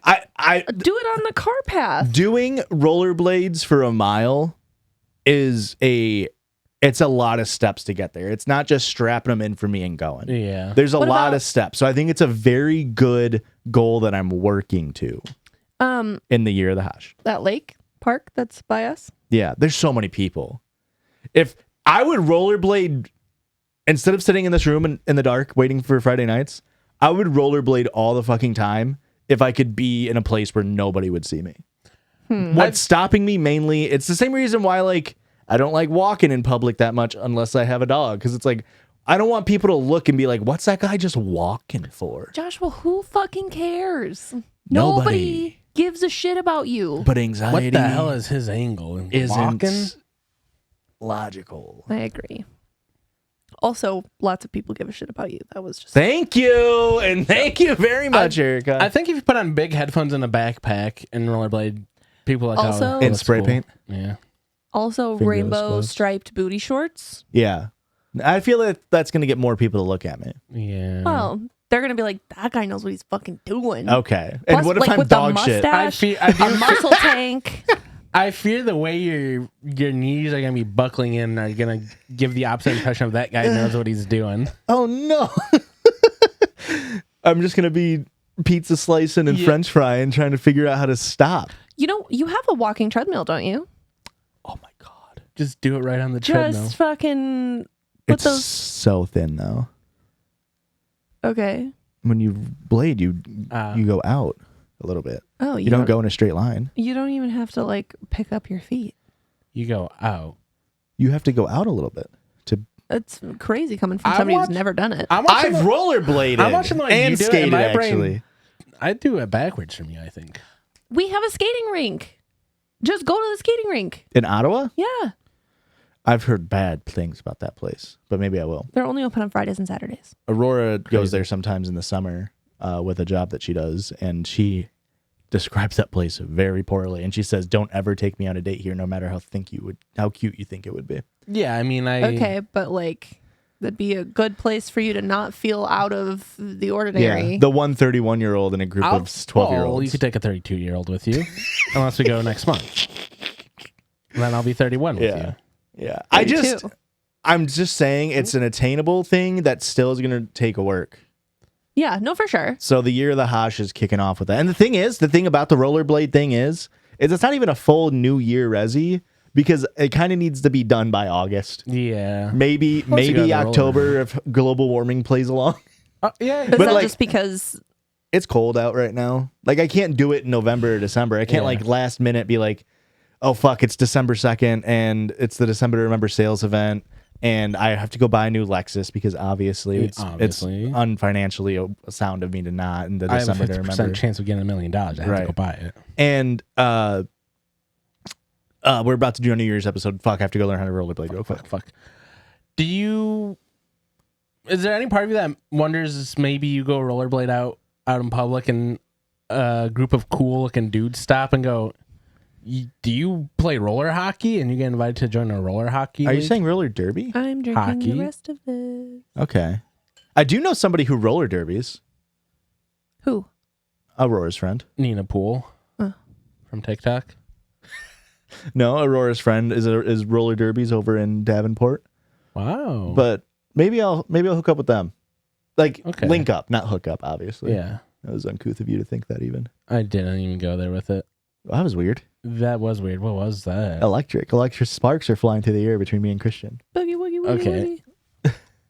I Do it on the car path. doing rollerblades for a mile is it's a lot of steps to get there. It's not just strapping them in for me and going. Yeah. There's a What lot about- of steps. So I think it's a very good goal that I'm working to in the year of the Hosh. That lake park that's by us. Yeah, there's so many people. If I would rollerblade, instead of sitting in this room in the dark waiting for Friday nights, I would rollerblade all the fucking time if I could be in a place where nobody would see me. What's stopping me mainly, it's the same reason why like I don't like walking in public that much unless I have a dog, because it's like I don't want people to look and be like, what's that guy just walking for? Joshua, who fucking cares? Nobody. Gives a shit about you. But anxiety What the hell is his angle? isn't Walking? logical. I agree. Also, lots of people give a shit about you. That was just Thank you, and thank you very much, Erica. I think if you put on big headphones and a backpack and rollerblade, people like Also- oh, And that's spray cool. paint? Yeah. also Fingers rainbow closed. striped booty shorts. Yeah. I feel that that's going to get more people to look at me. Yeah. Well, they're gonna be like, that guy knows what he's fucking doing. Okay. Plus, And what if like, I'm with the dog shit? I mustache, feel, I a do, muscle tank. I fear the way your knees are gonna be buckling in are gonna give the opposite impression of that guy knows what he's doing. Oh no. I'm just gonna be pizza slicing and French frying, trying to figure out how to stop. You know, you have a walking treadmill, don't you? Oh my god. Just do it right on the treadmill. Just fucking put It's those. so thin though. Okay. When you blade, you go out a little bit. Oh, You don't go in a straight line. You don't even have to like pick up your feet. You go out. You have to go out a little bit. It's crazy coming from somebody who's never done it. I've rollerbladed. I'm watching like and you do it, skated and my brain- actually. I do it backwards from you, I think. We have a skating rink. Just go to the skating rink. In Ottawa? Yeah. I've heard bad things about that place, but maybe I will. They're only open on Fridays and Saturdays. Aurora goes there sometimes in the summer with a job that she does, and she describes that place very poorly. And she says, "Don't ever take me on a date here, no matter how cute you think it would be." Yeah, I mean, Okay, but like that'd be a good place for you to not feel out of the ordinary. Yeah, the 131-year-old in a group of 12-year-olds. You could take a 32-year-old with you, unless we go next month. Then I'll be 31 with you. Yeah. 32. I'm just saying it's an attainable thing that still is going to take work. Yeah, no, for sure. So the year of the Hosh is kicking off with that. And the thing about the rollerblade thing is it's not even a full New Year resi because it kind of needs to be done by August. Yeah. Maybe October if global warming plays along. Yeah. Is But, that like, just because? It's cold out right now. Like I can't do it in November or December. I can't like last minute be like, oh fuck, it's December 2nd and it's the December to Remember sales event. And I have to go buy a new Lexus because obviously it's unfinancially sound of me to not in the December to Remember. I have a 50% chance of getting $1 million. I have to go buy it. And we're about to do a New Year's episode. Fuck, I have to go learn how to rollerblade real quick. Fuck. Is there any part of you that wonders maybe you go rollerblade out in public and a group of cool looking dudes stop and go, do you play roller hockey? And you get invited to join a roller hockey Are league? you saying roller derby? I'm drinking Hockey? the rest of this. Okay. I do know somebody who roller derbies. Who? Aurora's friend. Nina Poole from TikTok? No, Aurora's friend is roller derbies over in Davenport. Wow. But maybe I'll hook up with them. Like link up, not hook up, obviously. Yeah. That was uncouth of you to think that even. I didn't even go there with it. Well, that was weird. That was weird. What was that? Electric sparks are flying through the air between me and Christian. Boogie woogie woogie. Okay.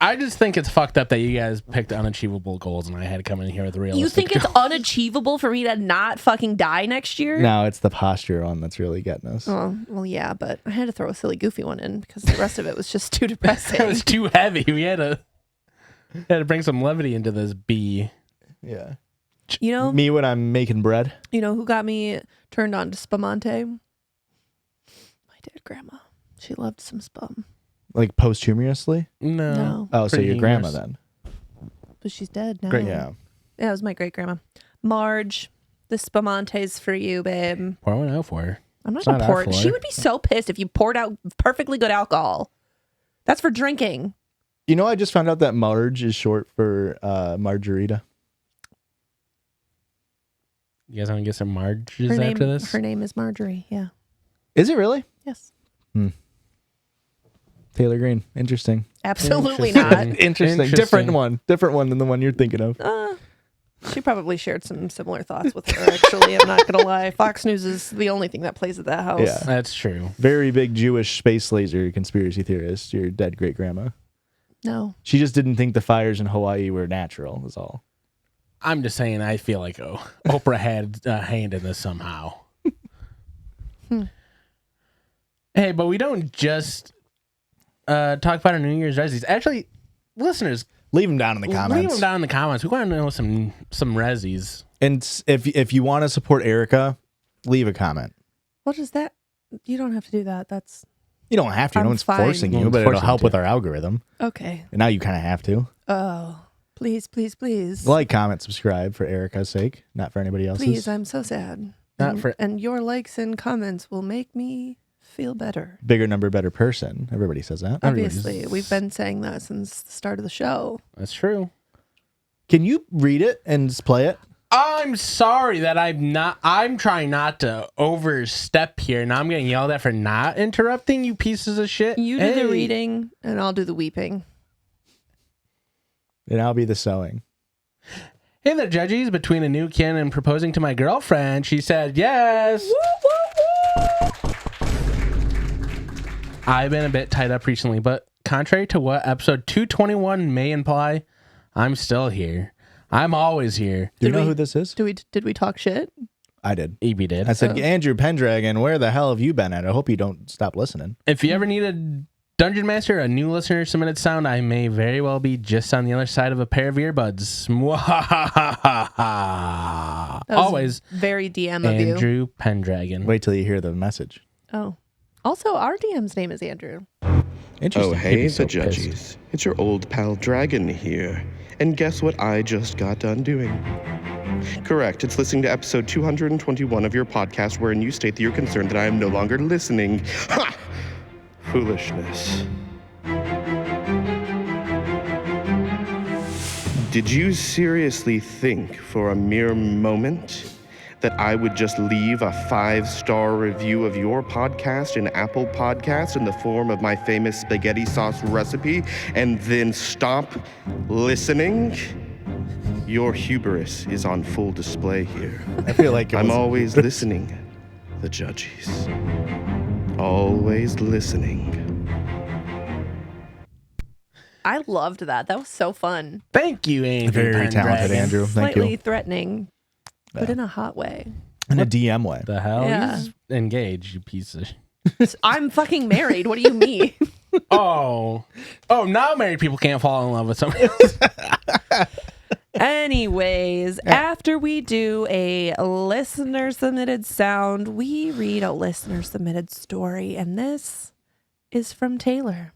I just think it's fucked up that you guys picked unachievable goals and I had to come in here with realistic You think it's goals. unachievable for me to not fucking die next year? No, it's the posture one that's really getting us. Oh, well, yeah, but I had to throw a silly, goofy one in because the rest of it was just too depressing. It was too heavy. We had to bring some levity into this bee. Yeah. You know, Me when I'm making bread. you know who got me turned on to spumante? My dead grandma. She loved some spum. Like posthumously? No. Oh, so Pretty your grandma humorous. then. But she's dead now. Great, yeah. Yeah, it was my great grandma. Marge, the spumante's for you, babe. Pour one out for her. I'm not It's gonna not pour our it. floor. She would be so pissed if you poured out perfectly good alcohol. That's for drinking. You know, I just found out that Marge is short for Margarita. You guys want to get some Marges after this? Her name is Marjorie. Yeah. Is it really? Yes. Taylor Green. Interesting. Absolutely Interesting. not. Interesting. Different one than the one you're thinking of. She probably shared some similar thoughts with her, actually. I'm not going to lie. Fox News is the only thing that plays at that house. Yeah. That's true. Very big Jewish space laser conspiracy theorist, your dead great grandma. No. She just didn't think the fires in Hawaii were natural, is all. I'm just saying I feel like Oprah had a hand in this somehow. Hey, but we don't just talk about our New Year's resis. Actually, listeners, Leave them down in the comments. leave them down in the comments. We want to know some resis. And if you want to support Erica, leave a comment. What is that? You don't have to do that. That's You don't have to. I'm No one's fine. forcing No you, one's but it'll forcing help you with to. our algorithm. okay. And now you kind of have to. Oh, please, please, please. Like, comment, subscribe for Erica's sake, not for anybody else's. Please, I'm so sad. And your likes and comments will make me feel better. Bigger number, better person. Everybody says that. Obviously, we've been saying that since the start of the show. That's true. Can you read it and just play it? I'm sorry that I'm trying not to overstep here. Now I'm getting yelled at for not interrupting, you pieces of shit. You do the reading, and I'll do the weeping. And I'll be the sewing. Hey there, Judgies. Between a new kin and proposing to my girlfriend, she said yes. Woo, woo, woo. I've been a bit tied up recently, but contrary to what episode 221 may imply, I'm still here. I'm always here. Do you know who this is? Did we talk shit? I did. EB did. I said, Andrew Pendragon, where the hell have you been at? I hope you don't stop listening. If you ever need a Dungeon Master, a new listener submitted sound, I may very well be just on the other side of a pair of earbuds. Always. Very DM of you. Andrew Pendragon. Wait till you hear the message. Oh. Also, our DM's name is Andrew. Interesting. Oh, He'd hey, be so the Judgies. pissed. It's your old pal Dragon here. And guess what I just got done doing? Correct. It's listening to episode 221 of your podcast wherein you state that you're concerned that I am no longer listening. Ha! Foolishness. Did you seriously think for a mere moment that I would just leave a 5-star review of your podcast in Apple Podcasts in the form of my famous spaghetti sauce recipe and then stop listening? Your hubris is on full display here. I feel like I'm always listening, the Judgies. Always listening. I loved that. That was so fun. Thank you, Andrew. Very Pendragon. talented, Andrew. Thank Slightly you. threatening, but in a hot way. In a DM way. The hell? Yeah. He's engaged, you piece of I'm fucking married. What do you mean? Oh, now married people can't fall in love with somebody else. Anyways, after we do a listener submitted sound, we read a listener submitted story, and this is from Taylor.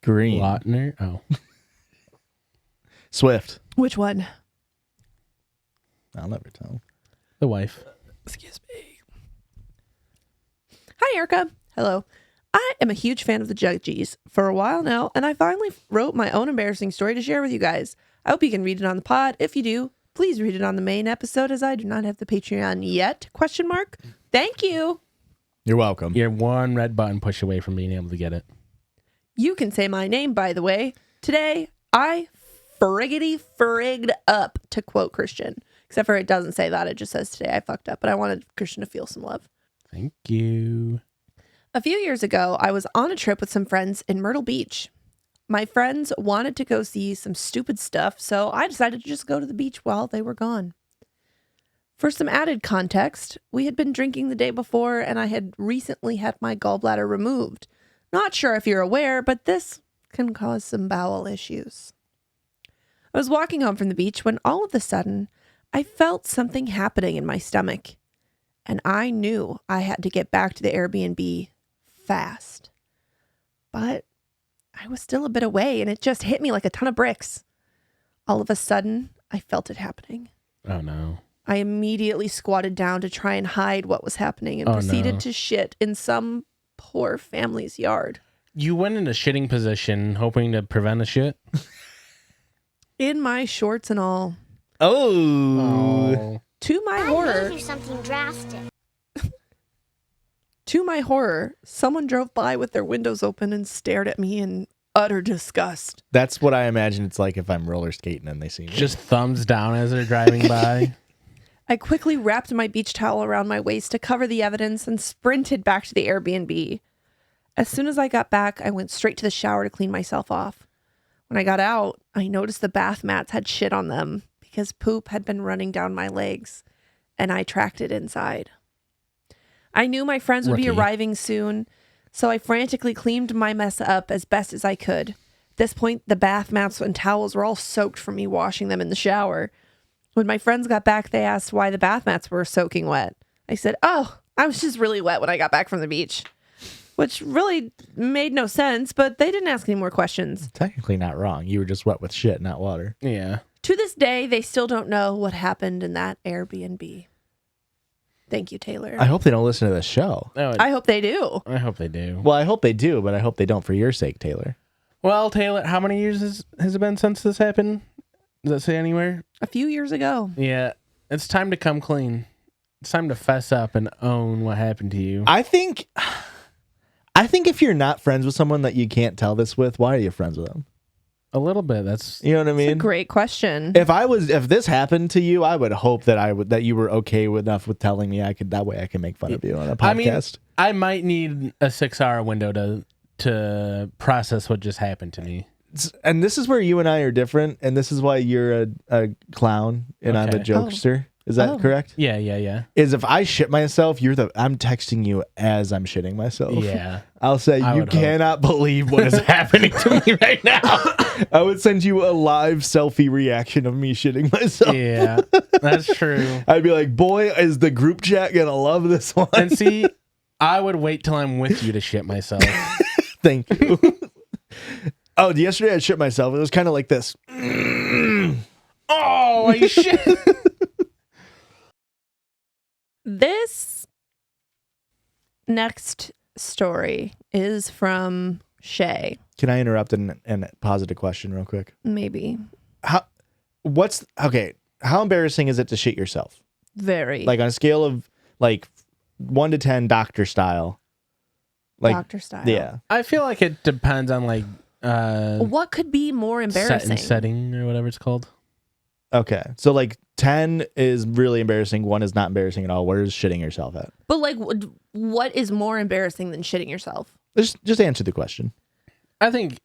Green. Lautner? Oh. Swift. Which one? I'll never tell. The wife. Excuse me. Hi, Erica. Hello. I am a huge fan of the Judgies for a while now, and I finally wrote my own embarrassing story to share with you guys. I hope you can read it on the pod. If you do, please read it on the main episode, as I do not have the Patreon yet. ? Thank you. You're welcome. You're one red button push away from being able to get it. You can say my name, by the way. Today, I frigged up, to quote Christian. Except for it doesn't say that. It just says today I fucked up. But I wanted Christian to feel some love. Thank you. A few years ago, I was on a trip with some friends in Myrtle Beach. My friends wanted to go see some stupid stuff, so I decided to just go to the beach while they were gone. For some added context, we had been drinking the day before, and I had recently had my gallbladder removed. Not sure if you're aware, but this can cause some bowel issues. I was walking home from the beach when all of a sudden, I felt something happening in my stomach, and I knew I had to get back to the Airbnb fast. But I was still a bit away, and it just hit me like a ton of bricks. All of a sudden, I felt it happening. Oh, no. I immediately squatted down to try and hide what was happening and proceeded to shit in some poor family's yard. You went into shitting position hoping to prevent a shit? In my shorts and all. Oh. To my I horror, gave you something drastic. someone drove by with their windows open and stared at me in utter disgust. That's what I imagine it's like if I'm roller skating and they see me. Just thumbs down as they're driving by? I quickly wrapped my beach towel around my waist to cover the evidence and sprinted back to the Airbnb. As soon as I got back, I went straight to the shower to clean myself off. When I got out, I noticed the bath mats had shit on them because poop had been running down my legs, and I tracked it inside. I knew my friends would be Rookie. arriving soon, so I frantically cleaned my mess up as best as I could. At this point, the bath mats and towels were all soaked from me washing them in the shower. When my friends got back, they asked why the bath mats were soaking wet. I said, "Oh, I was just really wet when I got back from the beach," which really made no sense, but they didn't ask any more questions. Technically not wrong. You were just wet with shit, not water. Yeah. To this day, they still don't know what happened in that Airbnb. Thank you, Taylor. I hope they don't listen to this show. Oh, I hope they do. I hope they do. Well, I hope they do, but I hope they don't for your sake, Taylor. Well, Taylor, how many years has it been since this happened? Does that say anywhere? A few years ago. Yeah. It's time to come clean. It's time to fess up and own what happened to you. I think if you're not friends with someone that you can't tell this with, why are you friends with them? A little bit. That's You know what I It's a mean? great question. If this happened to you, I would hope that you were okay enough with telling me that way I can make fun of you on a podcast. I might need a 6-hour window to process what just happened to me. And this is where you and I are different, and this is why you're a clown and I'm a Okay. jokester. Is that correct? Yeah. Is if I shit myself, I'm texting you as I'm shitting myself. Yeah. I'll say, I you would hope. cannot believe what is happening to me right now. I would send you a live selfie reaction of me shitting myself. Yeah. That's true. I'd be like, boy, is the group chat going to love this one? And see, I would wait till I'm with you to shit myself. Thank you. Oh, yesterday I shit myself. It was kind of like this. Oh, I shit. This next story is from Shay. Can I interrupt and posit a question real quick? Maybe. How embarrassing is it to shit yourself? Very. Like on a scale of like 1 to 10 doctor style. Like doctor style. Yeah. I feel like it depends on like What could be more set embarrassing? and setting or whatever it's called. Okay. So like 10 is really embarrassing, 1 is not embarrassing at all. Where is shitting yourself at? But like, what is more embarrassing than shitting yourself? Just answer the question. I think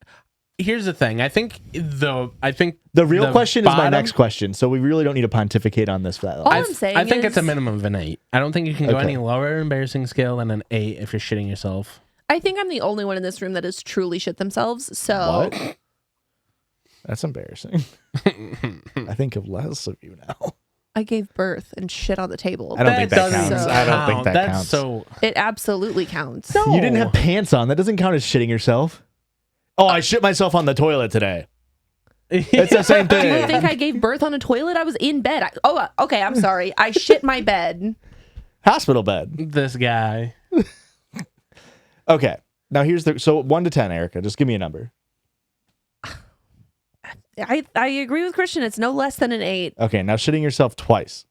here's the thing. I think the real question is my next question. So we really don't need to pontificate on this. All I'm saying I think it's a is- minimum of an 8. I don't think you can go Okay. any lower embarrassing scale than an 8 if you're shitting yourself. I think I'm the only one in this room that has truly shit themselves. So What? That's embarrassing. I think of less of you now. I gave birth and shit on the table. I don't think that doesn't counts. I don't think count. that That's counts. so. It absolutely counts. No. You didn't have pants on. That doesn't count as shitting yourself. Oh, I shit myself on the toilet today. It's the same Do you thing. think I gave birth on a toilet? I was in bed. Okay. I'm sorry. I shit my bed. Hospital bed. This guy. Okay. Now here's so 1 to 10, Erica. Just give me a number. I agree with Christian. It's no less than an 8. Okay. Now shitting yourself twice.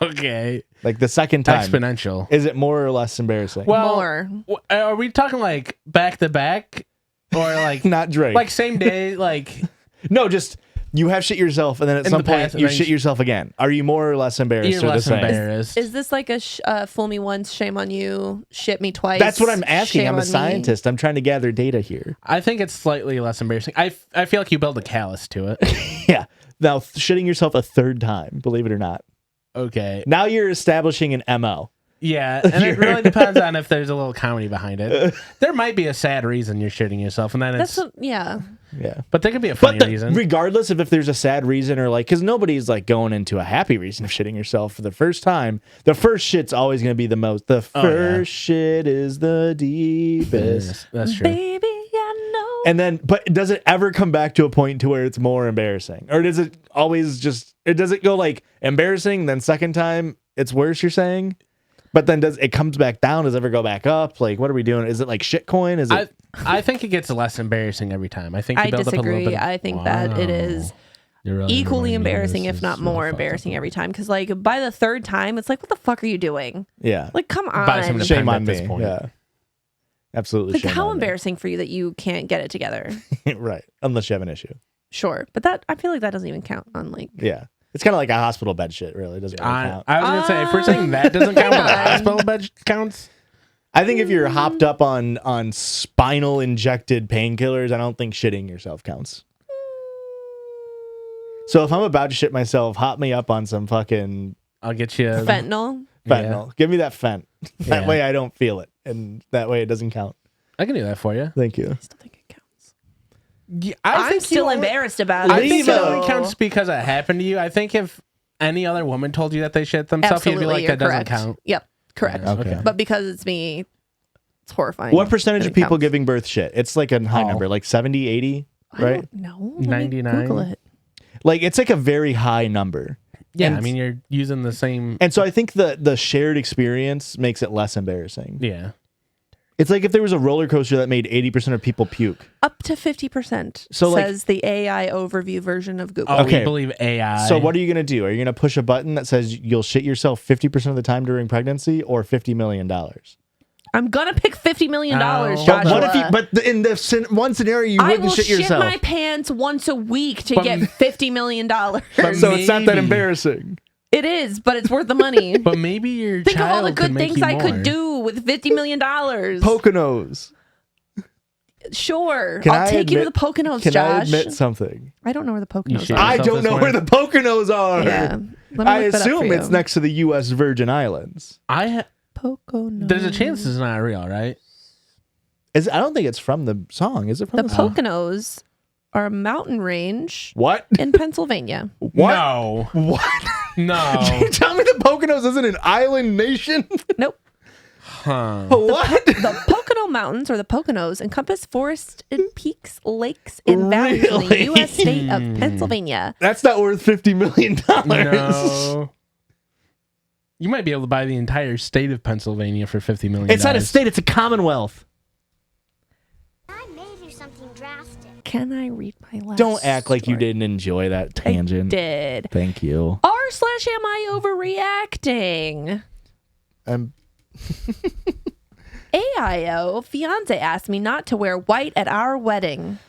Okay. Like the second time. Exponential. Is it more or less embarrassing? Well, More. Are we talking like back to back, or like Not Drake. like same day? Like no, just you have shit yourself, and then at In some the point past, you and then shit yourself again. Are you more or less embarrassed? you're or less the same? embarrassed. Is this like a fool me once, shame on you, shit me twice? That's what I'm asking. shame I'm a on me? scientist. I'm trying to gather data here. I think it's slightly less embarrassing. I feel like you build a callus to it. Yeah. Now shitting yourself a third time, believe it or not. Okay. Now you're establishing an MO. Yeah, and it really depends on if there's a little comedy behind it. There might be a sad reason you're shitting yourself, and then it's. Yeah. Yeah. But there could be a funny reason. Regardless of if there's a sad reason or like, because nobody's like going into a happy reason of shitting yourself for the first time. The first shit's always going to be the most. The first shit is the deepest. Yes, that's true. Baby, I know. And then, but does it ever come back to a point to where it's more embarrassing? Or does it always does it go like embarrassing, then second time it's worse, you're saying? But then does it comes back down? Does it ever go back up? Like, what are we doing? Is it like shitcoin? Is it? I think it gets less embarrassing every time. I think you I build up a little disagree. bit. I think that it is You're really equally reminding me of embarrassing, this if not is more fucked up. embarrassing every time. Because like by the third time, it's like, what the fuck are you doing? Yeah. Like, come on. Buy some Shame on at this me. point. Yeah. Absolutely. Like, shame how on me. embarrassing for you that you can't get it together. Right. Unless you have an issue. Sure, but that I feel like that doesn't even count on like. Yeah. It's kind of like a hospital bed shit, really. It doesn't really I count. was gonna say if we're saying that doesn't count, but the hospital bed counts. I think if you're hopped up on spinal injected painkillers, I don't think shitting yourself counts. So if I'm about to shit myself, hop me up on some fucking I'll get you Fentanyl. fentanyl. Give me that fent. That Yeah. way I don't feel it. And that way it doesn't count. I can do that for you. Thank you. I still think it counts. Yeah, I'm still embarrassed about it. I think it so- only counts because it happened to you. I think if any other woman told you that they shit themselves, you'd be Absolutely, like, you're that doesn't correct. count. Yep, correct. Yeah, Okay. But because it's me, it's horrifying. What percentage that of it people counts. giving birth shit? It's like a high Oh. number, like 70, 80, right? No, 99? Google it. Like it's like a very high number. Yeah, And- I mean, you're using the same. And so I think the shared experience makes it less embarrassing. Yeah. It's like if there was a roller coaster that made 80% of people puke. Up to 50%, So, says the AI overview version of Google. Oh, Okay. we believe AI. So what are you going to do? Are you going to push a button that says you'll shit yourself 50% of the time during pregnancy or $50 million? I'm gonna pick $50 million, Oh. Joshua. But what if you, but in the one scenario, you I wouldn't will shit yourself. my pants once a week to But- get $50 million. But So it's not that maybe- embarrassing. It is, but it's worth the money. But maybe your Think of child all the could good make things you I could more. do with $50 million. Poconos. Sure. Can I'll I take you to the admit- Poconos, Can I Josh. admit something? I don't know where the You Poconos should. are. I yourself don't this know way? where the Poconos are. Yeah. Let me I look that up assume for it's you. next to the U.S. Virgin Islands. Poconos. There's a chance it's not real, right? I don't think it's from the song. Is it from The the song? Poconos are a mountain range What? in Pennsylvania. What? No. What? No. You tell me the Poconos isn't an island nation? Nope. Huh. What? The Pocono Mountains, or the Poconos, encompass forested peaks, lakes, and valleys in the Really? U.S. state of Pennsylvania. That's not worth $50 million. No. You might be able to buy the entire state of Pennsylvania for $50 million. It's not a state, it's a commonwealth. I may do something drastic. Can I read my last Don't act like you story? didn't enjoy that tangent. Did. Thank you. Am I overreacting? AIO fiance asked me not to wear white at our wedding.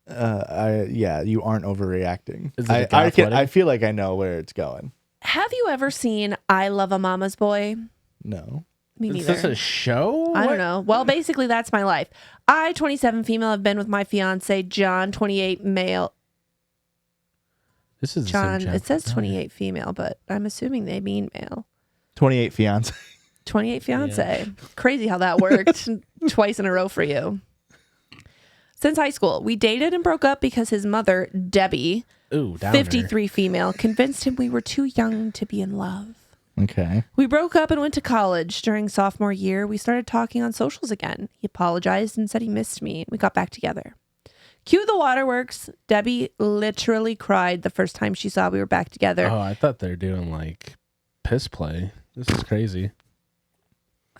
Yeah, you aren't overreacting. Is it a goth wedding? I feel like I know where it's going. Have you ever seen I Love a Mama's Boy? No. Me Is neither. this a show? I What? don't know. Well, basically, that's my life. I, 27 female, have been with my fiance, John, 28 male. This is the John, same it says chapter. 28 female, but I'm assuming they mean male. 28 fiance. 28 fiance. Crazy how that worked twice in a row for you. Since high school, we dated and broke up because his mother, Debbie, Ooh, downer. 53 female, convinced him we were too young to be in love. Okay. We broke up and went to college. During sophomore year, we started talking on socials again. He apologized and said he missed me. We got back together. Cue the waterworks. Debbie literally cried the first time she saw we were back together. Oh, I thought they were doing like piss play. This is crazy.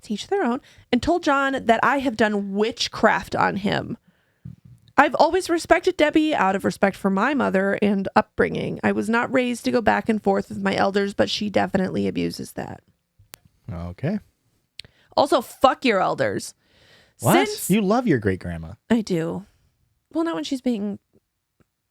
Teach their own. And told John that I have done witchcraft on him. I've always respected Debbie out of respect for my mother and upbringing. I was not raised to go back and forth with my elders, but she definitely abuses that. Okay. Also, fuck your elders. What? Since You love your great grandma. I do. Well, not when she's being...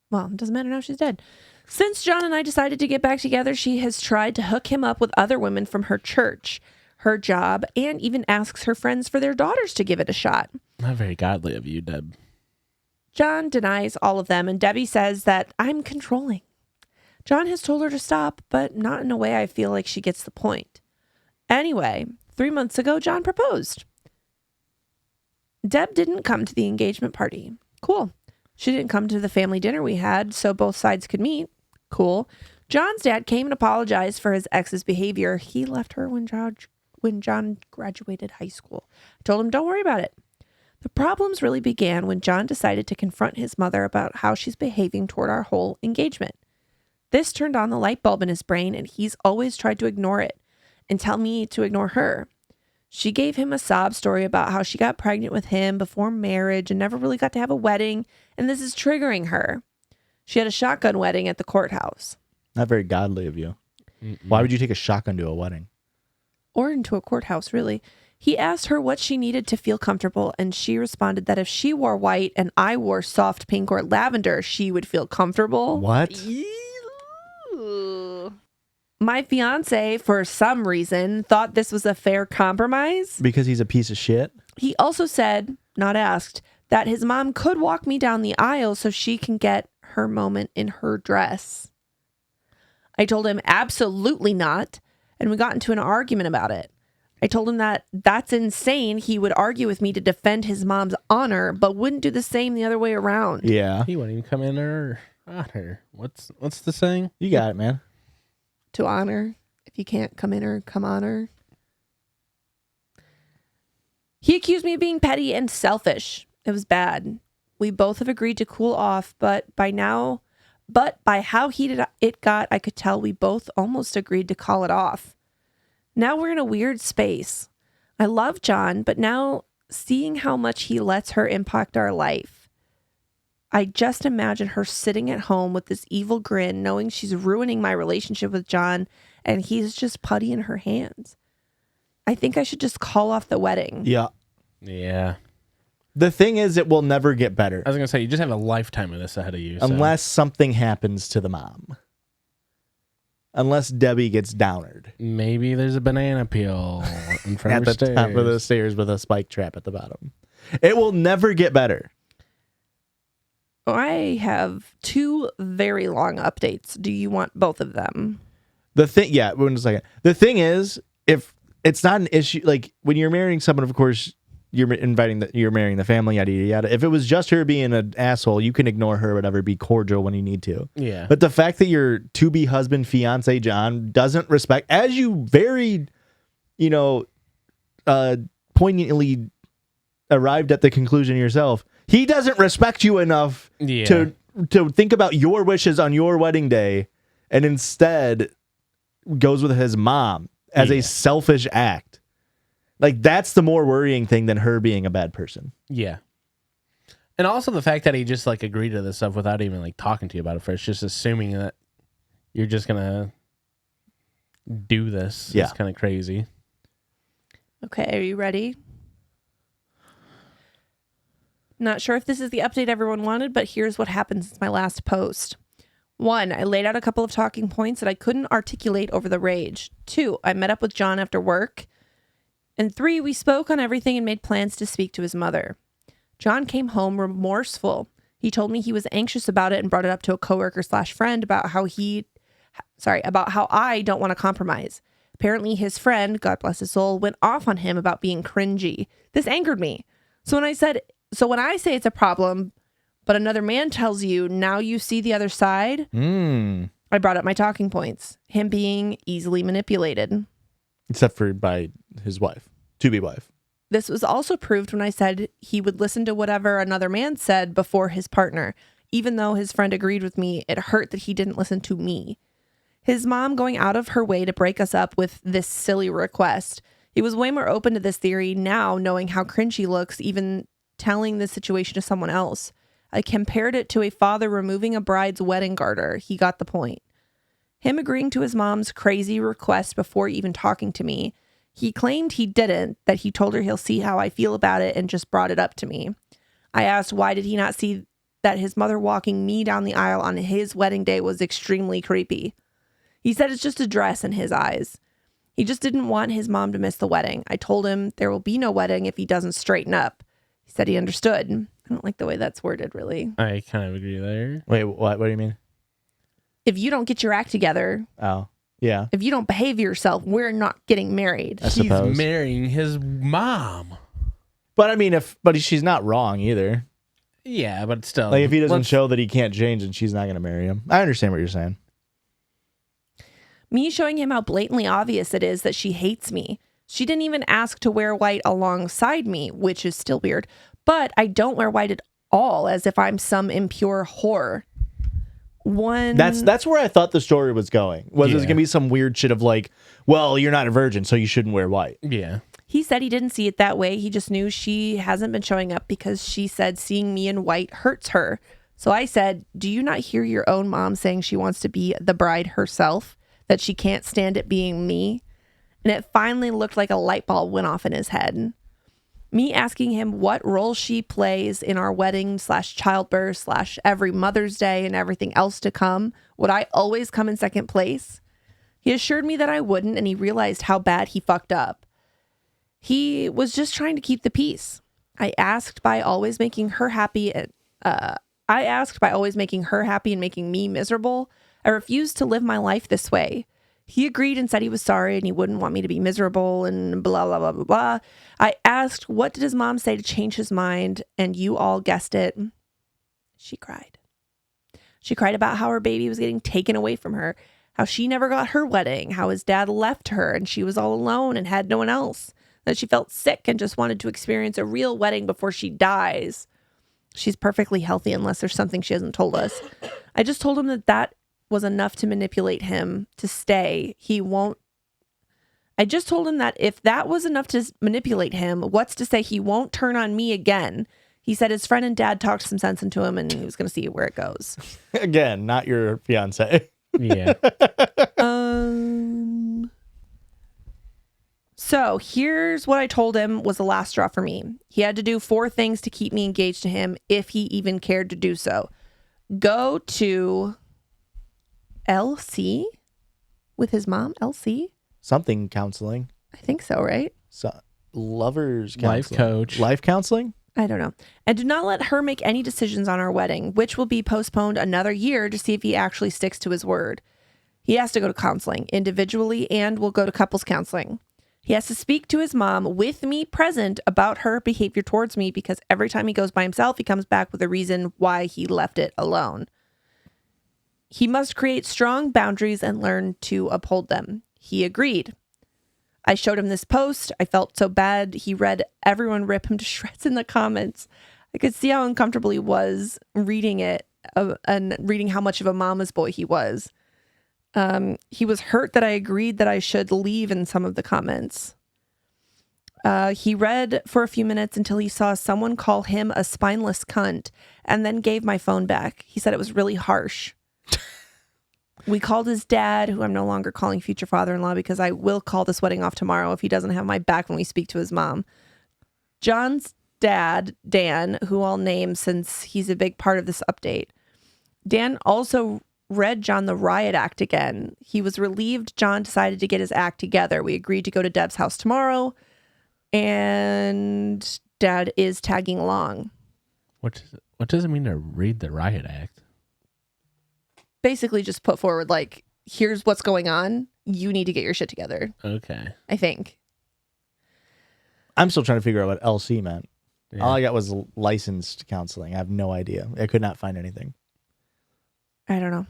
Well, it doesn't matter now she's dead. Since John and I decided to get back together, she has tried to hook him up with other women from her church, her job, and even asks her friends for their daughters to give it a shot. Not very godly of you, Deb. John denies all of them, and Debbie says that I'm controlling. John has told her to stop, but not in a way I feel like she gets the point. Anyway, 3 months ago, John proposed. Deb didn't come to the engagement party. Cool. She didn't come to the family dinner we had, so both sides could meet. Cool. John's dad came and apologized for his ex's behavior. He left her when John graduated high school. I told him, don't worry about it. The problems really began when John decided to confront his mother about how she's behaving toward our whole engagement. This turned on the light bulb in his brain, and he's always tried to ignore it and tell me to ignore her. She gave him a sob story about how she got pregnant with him before marriage and never really got to have a wedding, and this is triggering her. She had a shotgun wedding at the courthouse. Not very godly of you. Why would you take a shotgun to a wedding? Or into a courthouse, really. He asked her what she needed to feel comfortable, and she responded that if she wore white and I wore soft pink or lavender, she would feel comfortable. What? Ew. My fiance, for some reason, thought this was a fair compromise. Because he's a piece of shit? He also said, not asked, that his mom could walk me down the aisle so she can get her moment in her dress. I told him absolutely not, and we got into an argument about it. I told him that that's insane. He would argue with me to defend his mom's honor, but wouldn't do the same the other way around. Yeah. He wouldn't even come in or on her. What's the saying? You got it, man. To honor, if you can't come in or come on her. He accused me of being petty and selfish. It was bad. We both have agreed to cool off, but by how heated it got, I could tell we both almost agreed to call it off. Now we're in a weird space. I love John, but now seeing how much he lets her impact our life, I just imagine her sitting at home with this evil grin, knowing she's ruining my relationship with John, and he's just putty in her hands. I think I should just call off the wedding. Yeah. Yeah. The thing is, it will never get better I was going to say, you just have a lifetime of this ahead of you. So. unless something happens to the mom. Unless Debbie gets downered Maybe there's a banana peel in front at of the her stairs. top of the stairs with a spike trap at the bottom. It will never get better. I have 2 very long updates. Do you want both of them? The thing, yeah, one second. The thing is, if it's not an issue, like when you're marrying someone, of course, you're marrying the family, yada, yada, yada. If it was just her being an asshole, you can ignore her, whatever, be cordial when you need to. Yeah. But the fact that your to-be husband, fiance, John, doesn't respect, as you very, poignantly arrived at the conclusion yourself, he doesn't respect you enough to think about your wishes on your wedding day, and instead goes with his mom as a selfish act. Like, that's the more worrying thing than her being a bad person. Yeah. And also the fact that he just like agreed to this stuff without even like talking to you about it first, just assuming that you're just going to do this. Yeah. It's kind of crazy. Okay, are you ready? Not sure if this is the update everyone wanted, but here's what happened since my last post. 1, I laid out a couple of talking points that I couldn't articulate over the rage. 2, I met up with John after work. And 3, we spoke on everything and made plans to speak to his mother. John came home remorseful. He told me he was anxious about it and brought it up to a coworker/friend about how I don't want to compromise. Apparently his friend, God bless his soul, went off on him about being cringy. This angered me. So when I say it's a problem, but another man tells you, now you see the other side, I brought up my talking points. Him being easily manipulated. Except for by his wife, to-be wife. This was also proved when I said he would listen to whatever another man said before his partner. Even though his friend agreed with me, it hurt that he didn't listen to me. His mom going out of her way to break us up with this silly request. He was way more open to this theory now, knowing how cringe he looks, even telling the situation to someone else. I compared it to a father removing a bride's wedding garter. He got the point. Him agreeing to his mom's crazy request before even talking to me. He claimed he didn't, that he told her he'll see how I feel about it and just brought it up to me. I asked why did he not see that his mother walking me down the aisle on his wedding day was extremely creepy. He said it's just a dress in his eyes. He just didn't want his mom to miss the wedding. I told him there will be no wedding if he doesn't straighten up. He said he understood. I don't like the way that's worded, really. I kind of agree there. Wait, what do you mean? If you don't get your act together, Oh, yeah. if you don't behave yourself, we're not getting married. I suppose. He's marrying his mom. But I mean, but she's not wrong either. Yeah, but still. Like, if he doesn't show that he can't change, and she's not going to marry him. I understand what you're saying. Me showing him how blatantly obvious it is that she hates me. She didn't even ask to wear white alongside me, which is still weird. But I don't wear white at all, as if I'm some impure whore. That's where I thought the story was going. Was it going to be some weird shit of like, well, you're not a virgin, so you shouldn't wear white. Yeah. He said he didn't see it that way. He just knew she hasn't been showing up because she said seeing me in white hurts her. So I said, do you not hear your own mom saying she wants to be the bride herself, that she can't stand it being me? And it finally looked like a light bulb went off in his head. Me asking him what role she plays in our wedding /childbirth / every Mother's Day and everything else to come. Would I always come in second place? He assured me that I wouldn't, and he realized how bad he fucked up. He was just trying to keep the peace. I asked by always making her happy and making me miserable. I refused to live my life this way. He agreed and said he was sorry and he wouldn't want me to be miserable and blah, blah, blah, blah, blah. I asked, what did his mom say to change his mind? And you all guessed it. She cried. She cried about how her baby was getting taken away from her, how she never got her wedding, how his dad left her and she was all alone and had no one else, that she felt sick and just wanted to experience a real wedding before she dies. She's perfectly healthy unless there's something she hasn't told us. I just told him that was enough to manipulate him to stay. He won't I just told him that if that was enough to manipulate him, what's to say he won't turn on me again? He said his friend and dad talked some sense into him and he was going to see where it goes. Again, not your fiance. Yeah. So here's what I told him was the last straw for me. He had to do 4 things to keep me engaged to him if he even cared to do so. Go to LC with his mom, LC? Something counseling. I think so, right? So, lovers Life counseling. coach. Life counseling? I don't know. And do not let her make any decisions on our wedding, which will be postponed another year to see if he actually sticks to his word. He has to go to counseling individually and will go to couples counseling. He has to speak to his mom with me present about her behavior towards me because every time he goes by himself, he comes back with a reason why he left it alone. He must create strong boundaries and learn to uphold them. He agreed. I showed him this post. I felt so bad. He read everyone rip him to shreds in the comments. I could see how uncomfortable he was reading it and reading how much of a mama's boy he was. He was hurt that I agreed that I should leave in some of the comments. He read for a few minutes until he saw someone call him a spineless cunt and then gave my phone back. He said it was really harsh. We called his dad, who I'm no longer calling future father-in-law because I will call this wedding off tomorrow if he doesn't have my back when we speak to his mom. John's dad, Dan, who I'll name since he's a big part of this update. Dan also read John the riot act again. He was relieved John decided to get his act together. We agreed to go to Deb's house tomorrow, and Dad is tagging along. What does it mean to read the riot act? Basically just put forward, like, here's what's going on. You need to get your shit together. Okay. I think. I'm still trying to figure out what LC meant. Yeah. All I got was licensed counseling. I have no idea. I could not find anything. I don't know.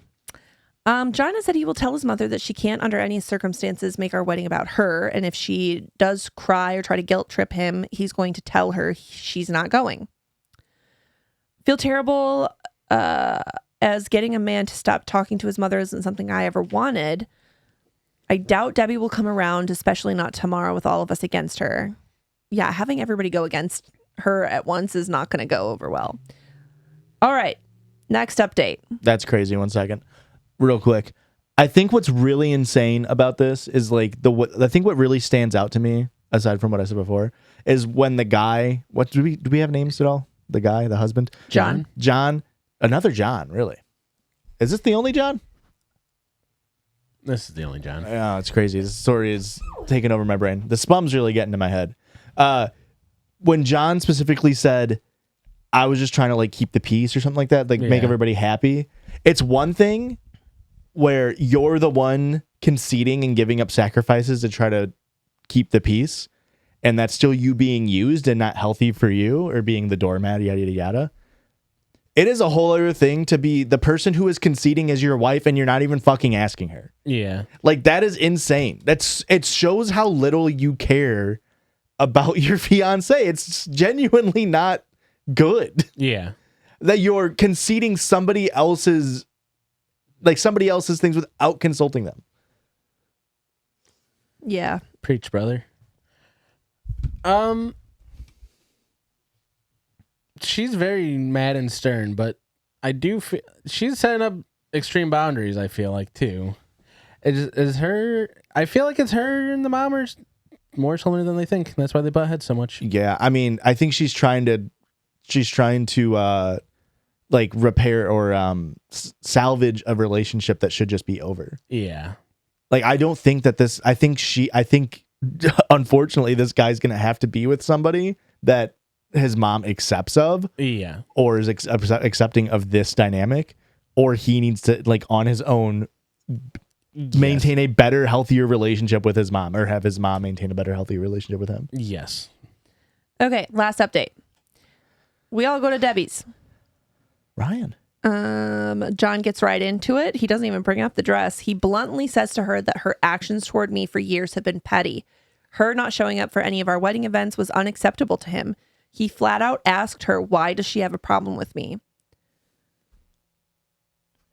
John has said he will tell his mother that she can't under any circumstances make our wedding about her. And if she does cry or try to guilt trip him, he's going to tell her she's not going. Feel terrible as getting a man to stop talking to his mother isn't something I ever wanted. I doubt Debbie will come around, especially not tomorrow with all of us against her. Yeah, having everybody go against her at once is not going to go over well. All right, next update. That's crazy. 1 second. Real quick. I think what's really insane about this is like I think what really stands out to me, aside from what I said before, is when the guy, what do we have names at all? The guy, the husband? John. Another John, really. Is this the only John? This is the only John. Yeah, it's crazy. This story is taking over my brain. The spum's really getting to my head. When John specifically said, I was just trying to like keep the peace or something like that, like make everybody happy. It's one thing where you're the one conceding and giving up sacrifices to try to keep the peace, and that's still you being used and not healthy for you, or being the doormat, yada, yada, yada. It is a whole other thing to be the person who is conceding as your wife and you're not even fucking asking her. Yeah. Like, that is insane. It shows how little you care about your fiance. It's genuinely not good. Yeah. That you're conceding somebody else's things without consulting them. Yeah. Preach, brother. She's very mad and stern, but I do feel she's setting up extreme boundaries, I feel like, too. Is her, I feel like it's her and the mom are more similar than they think. That's why they butt heads so much. Yeah, I mean, I think she's trying to like repair or salvage a relationship that should just be over. Yeah. Like, I don't think that I think unfortunately this guy's going to have to be with somebody that his mom accepts of. Yeah. Or is accepting of this dynamic, or he needs to, like, on his own maintain a better, healthier relationship with his mom, or have his mom maintain a better, healthier relationship with him. Yes. Okay, last update. We all go to Debbie's. Ryan. John gets right into it. He doesn't even bring up the dress. He bluntly says to her that her actions toward me for years have been petty. Her not showing up for any of our wedding events was unacceptable to him. He flat out asked her, why does she have a problem with me?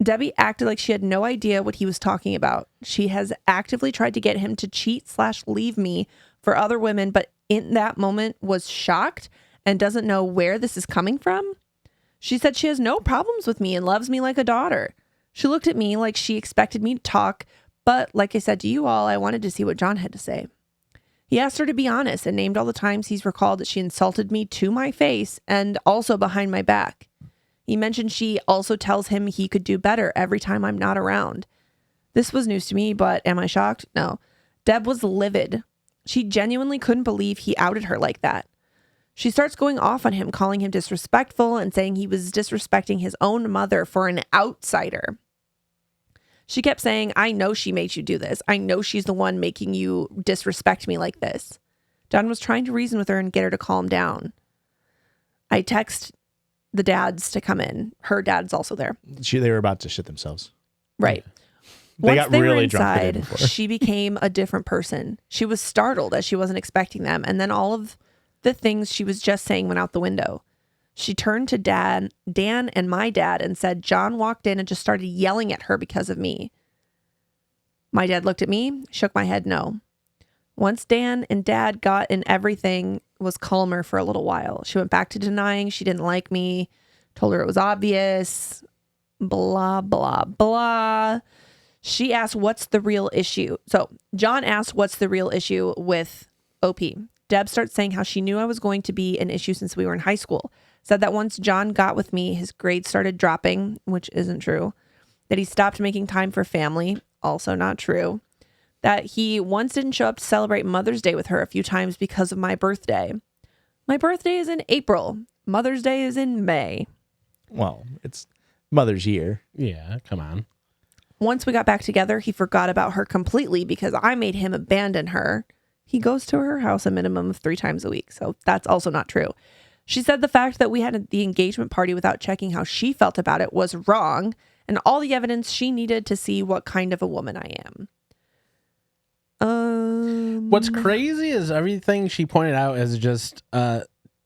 Debbie acted like she had no idea what he was talking about. She has actively tried to get him to cheat/leave me for other women, but in that moment was shocked and doesn't know where this is coming from. She said she has no problems with me and loves me like a daughter. She looked at me like she expected me to talk, but like I said to you all, I wanted to see what John had to say. He asked her to be honest and named all the times he's recalled that she insulted me to my face and also behind my back. He mentioned she also tells him he could do better every time I'm not around. This was news to me, but am I shocked? No. Deb was livid. She genuinely couldn't believe he outed her like that. She starts going off on him, calling him disrespectful and saying he was disrespecting his own mother for an outsider. She kept saying, I know she made you do this. I know she's the one making you disrespect me like this. John was trying to reason with her and get her to calm down. I text the dads to come in. Her dad's also there. They were about to shit themselves. Right. They Once got they were really drunk the day inside, before. she became a different person. She was startled as she wasn't expecting them. And then all of the things she was just saying went out the window. She turned to Dan and my dad and said, John walked in and just started yelling at her because of me. My dad looked at me, shook my head no. Once Dan and Dad got in, everything was calmer for a little while. She went back to denying she didn't like me, told her it was obvious, blah, blah, blah. She asked, what's the real issue? So John asked, what's the real issue with OP? Deb starts saying how she knew I was going to be an issue since we were in high school. Said that once John got with me, his grades started dropping, which isn't true. That he stopped making time for family, also not true. That he once didn't show up to celebrate Mother's Day with her a few times because of my birthday. My birthday is in April. Mother's Day is in May. Well, it's Mother's Year. Yeah, come on. Once we got back together, he forgot about her completely because I made him abandon her. He goes to her house a minimum of 3 times a week, so that's also not true. She said the fact that we had the engagement party without checking how she felt about it was wrong, and all the evidence she needed to see what kind of a woman I am. What's crazy is everything she pointed out is just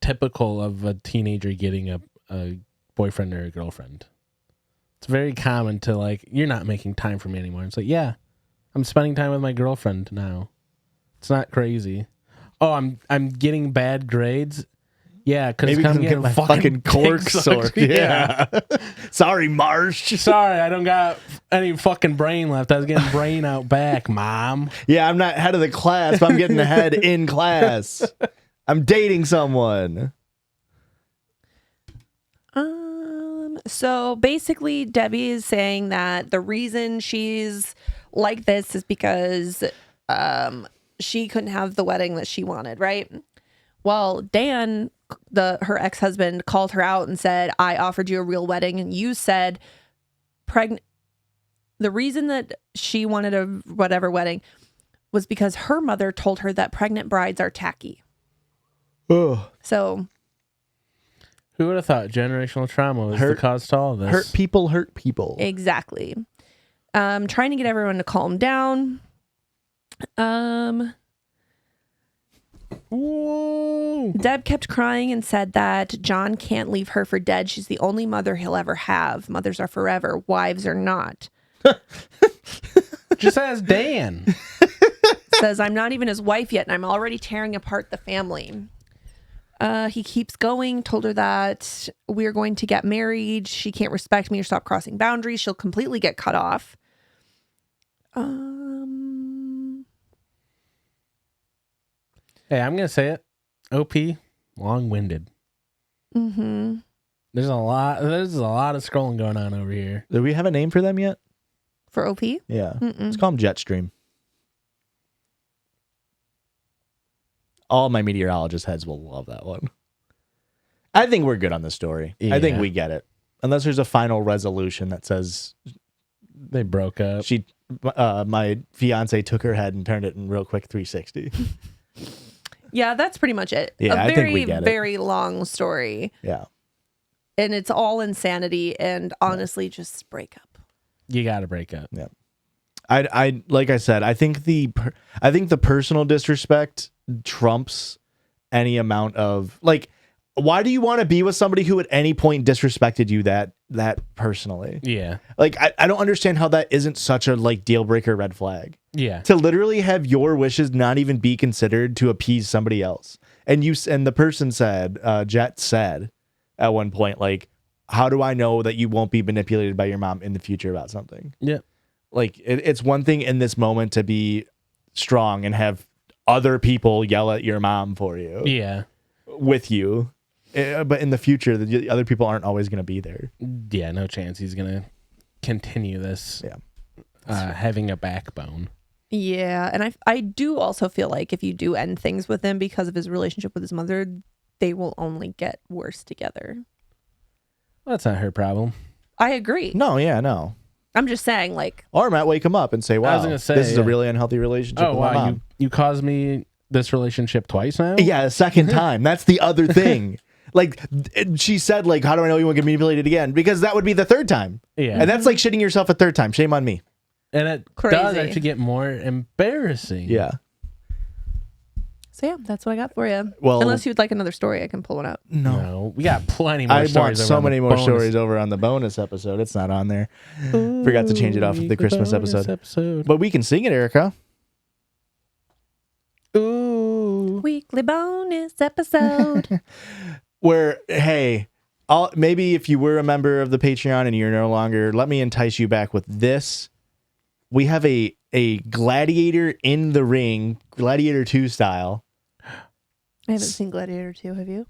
typical of a teenager getting a boyfriend or a girlfriend. It's very common to like, you're not making time for me anymore. It's like, yeah, I'm spending time with my girlfriend now. It's not crazy. Oh, I'm getting bad grades. Yeah, because I'm getting my fucking cork sore. Yeah. Sorry, Marsh. Sorry, I don't got any fucking brain left. I was getting brain out back, Mom. Yeah, I'm not head of the class, but I'm getting ahead in class. I'm dating someone. So basically, Debbie is saying that the reason she's like this is because she couldn't have the wedding that she wanted, right? Well, Dan, her ex-husband, called her out and said, I offered you a real wedding, and you said the reason that she wanted a whatever wedding was because her mother told her that pregnant brides are tacky. Oh. So who would have thought generational trauma was the cause to all of this? Hurt people. Exactly. Trying to get everyone to calm down. Whoa. Deb kept crying and said that John can't leave her for dead. She's the only mother he'll ever have. Mothers are forever. Wives are not. Just ask Dan. Says, I'm not even his wife yet, and I'm already tearing apart the family. He keeps going, told her that we're going to get married. She can't respect me or stop crossing boundaries. She'll completely get cut off. Hey, I'm going to say it. OP, long-winded. Mm-hmm. There's a lot of scrolling going on over here. Do we have a name for them yet? For OP? Yeah. Mm-mm. Let's call them Jetstream. All my meteorologist heads will love that one. I think we're good on this story. I think Yeah. we get it. Unless there's a final resolution that says They broke up. my fiance took her head and turned it in real quick 360. Yeah, that's pretty much it. Yeah, a I very, think we get it. very long story. Yeah. And it's all insanity and honestly just break up. You got to break up. Yeah. I like I said, I think the personal disrespect trumps any amount of like, why do you want to be with somebody who at any point disrespected you that that personally. Yeah. Like, I don't understand how that isn't such a like deal breaker red flag. Yeah. To literally have your wishes not even be considered to appease somebody else. And the person said, Jet said at one point, like, how do I know that you won't be manipulated by your mom in the future about something? Yeah. Like, it's one thing in this moment to be strong and have other people yell at your mom for you. Yeah. With you. But in the future, the other people aren't always going to be there. Yeah, no chance he's going to continue this having a backbone. Yeah, and I do also feel like if you do end things with him because of his relationship with his mother, they will only get worse together. Well, that's not her problem. I agree. No, yeah, no. I'm just saying, like... Or Matt wake him up and say, wow, I was gonna say, this is a really unhealthy relationship with my mom. You caused me this relationship twice now? Yeah, a second time. That's the other thing. Like, she said, like, how do I know you won't get manipulated again? Because that would be the third time. Yeah. And that's like shitting yourself a third time. Shame on me. And it does actually get more embarrassing. Yeah. So yeah, that's what I got for you. Well, unless you'd like another story, I can pull one out. No, we got plenty more I stories. want so many more stories over on the bonus episode. It's not on there. Forgot to change it off of the Christmas episode. But we can sing it, Erica. Ooh. Weekly bonus episode. Where, hey, maybe if you were a member of the Patreon and you're no longer, let me entice you back with this. We have a gladiator in the ring, Gladiator 2 style. I haven't seen Gladiator 2, have you?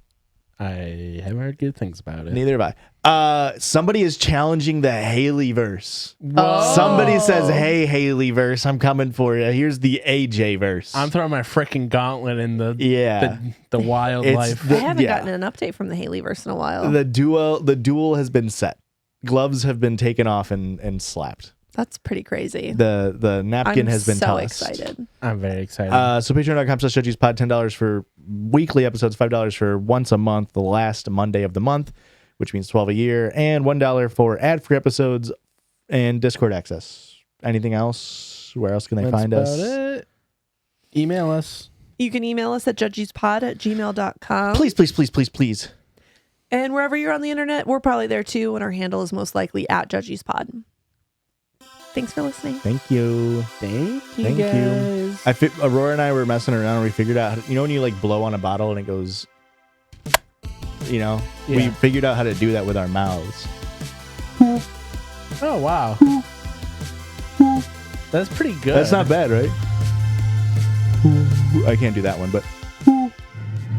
I haven't heard good things about it. Neither have I. Somebody is challenging the Haley-verse. Whoa. Somebody says, hey, Haley-verse, I'm coming for you. Here's the AJ-verse. I'm throwing my freaking gauntlet in the wildlife. I haven't gotten an update from the Haley-verse in a while. The duel has been set. Gloves have been taken off and slapped. That's pretty crazy. The napkin has been tossed. I'm so excited. I'm very excited. So patreon.com/judgiespod, $10 for weekly episodes, $5 for once a month, the last Monday of the month, which means 12 a year, and $1 for ad-free episodes and Discord access. Anything else? Where else can they find us? It. Email us. You can email us at judgiespod@gmail.com. Please. And wherever you're on the internet, we're probably there too, and our handle is most likely @judgiespod. Thanks for listening. Thank you. Thank you, guys. Aurora and I were messing around and we figured out, when you like blow on a bottle and it goes, we figured out how to do that with our mouths. Oh, wow. That's pretty good. That's not bad, right? I can't do that one, but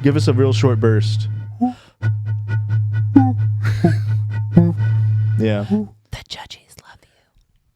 give us a real short burst. Yeah.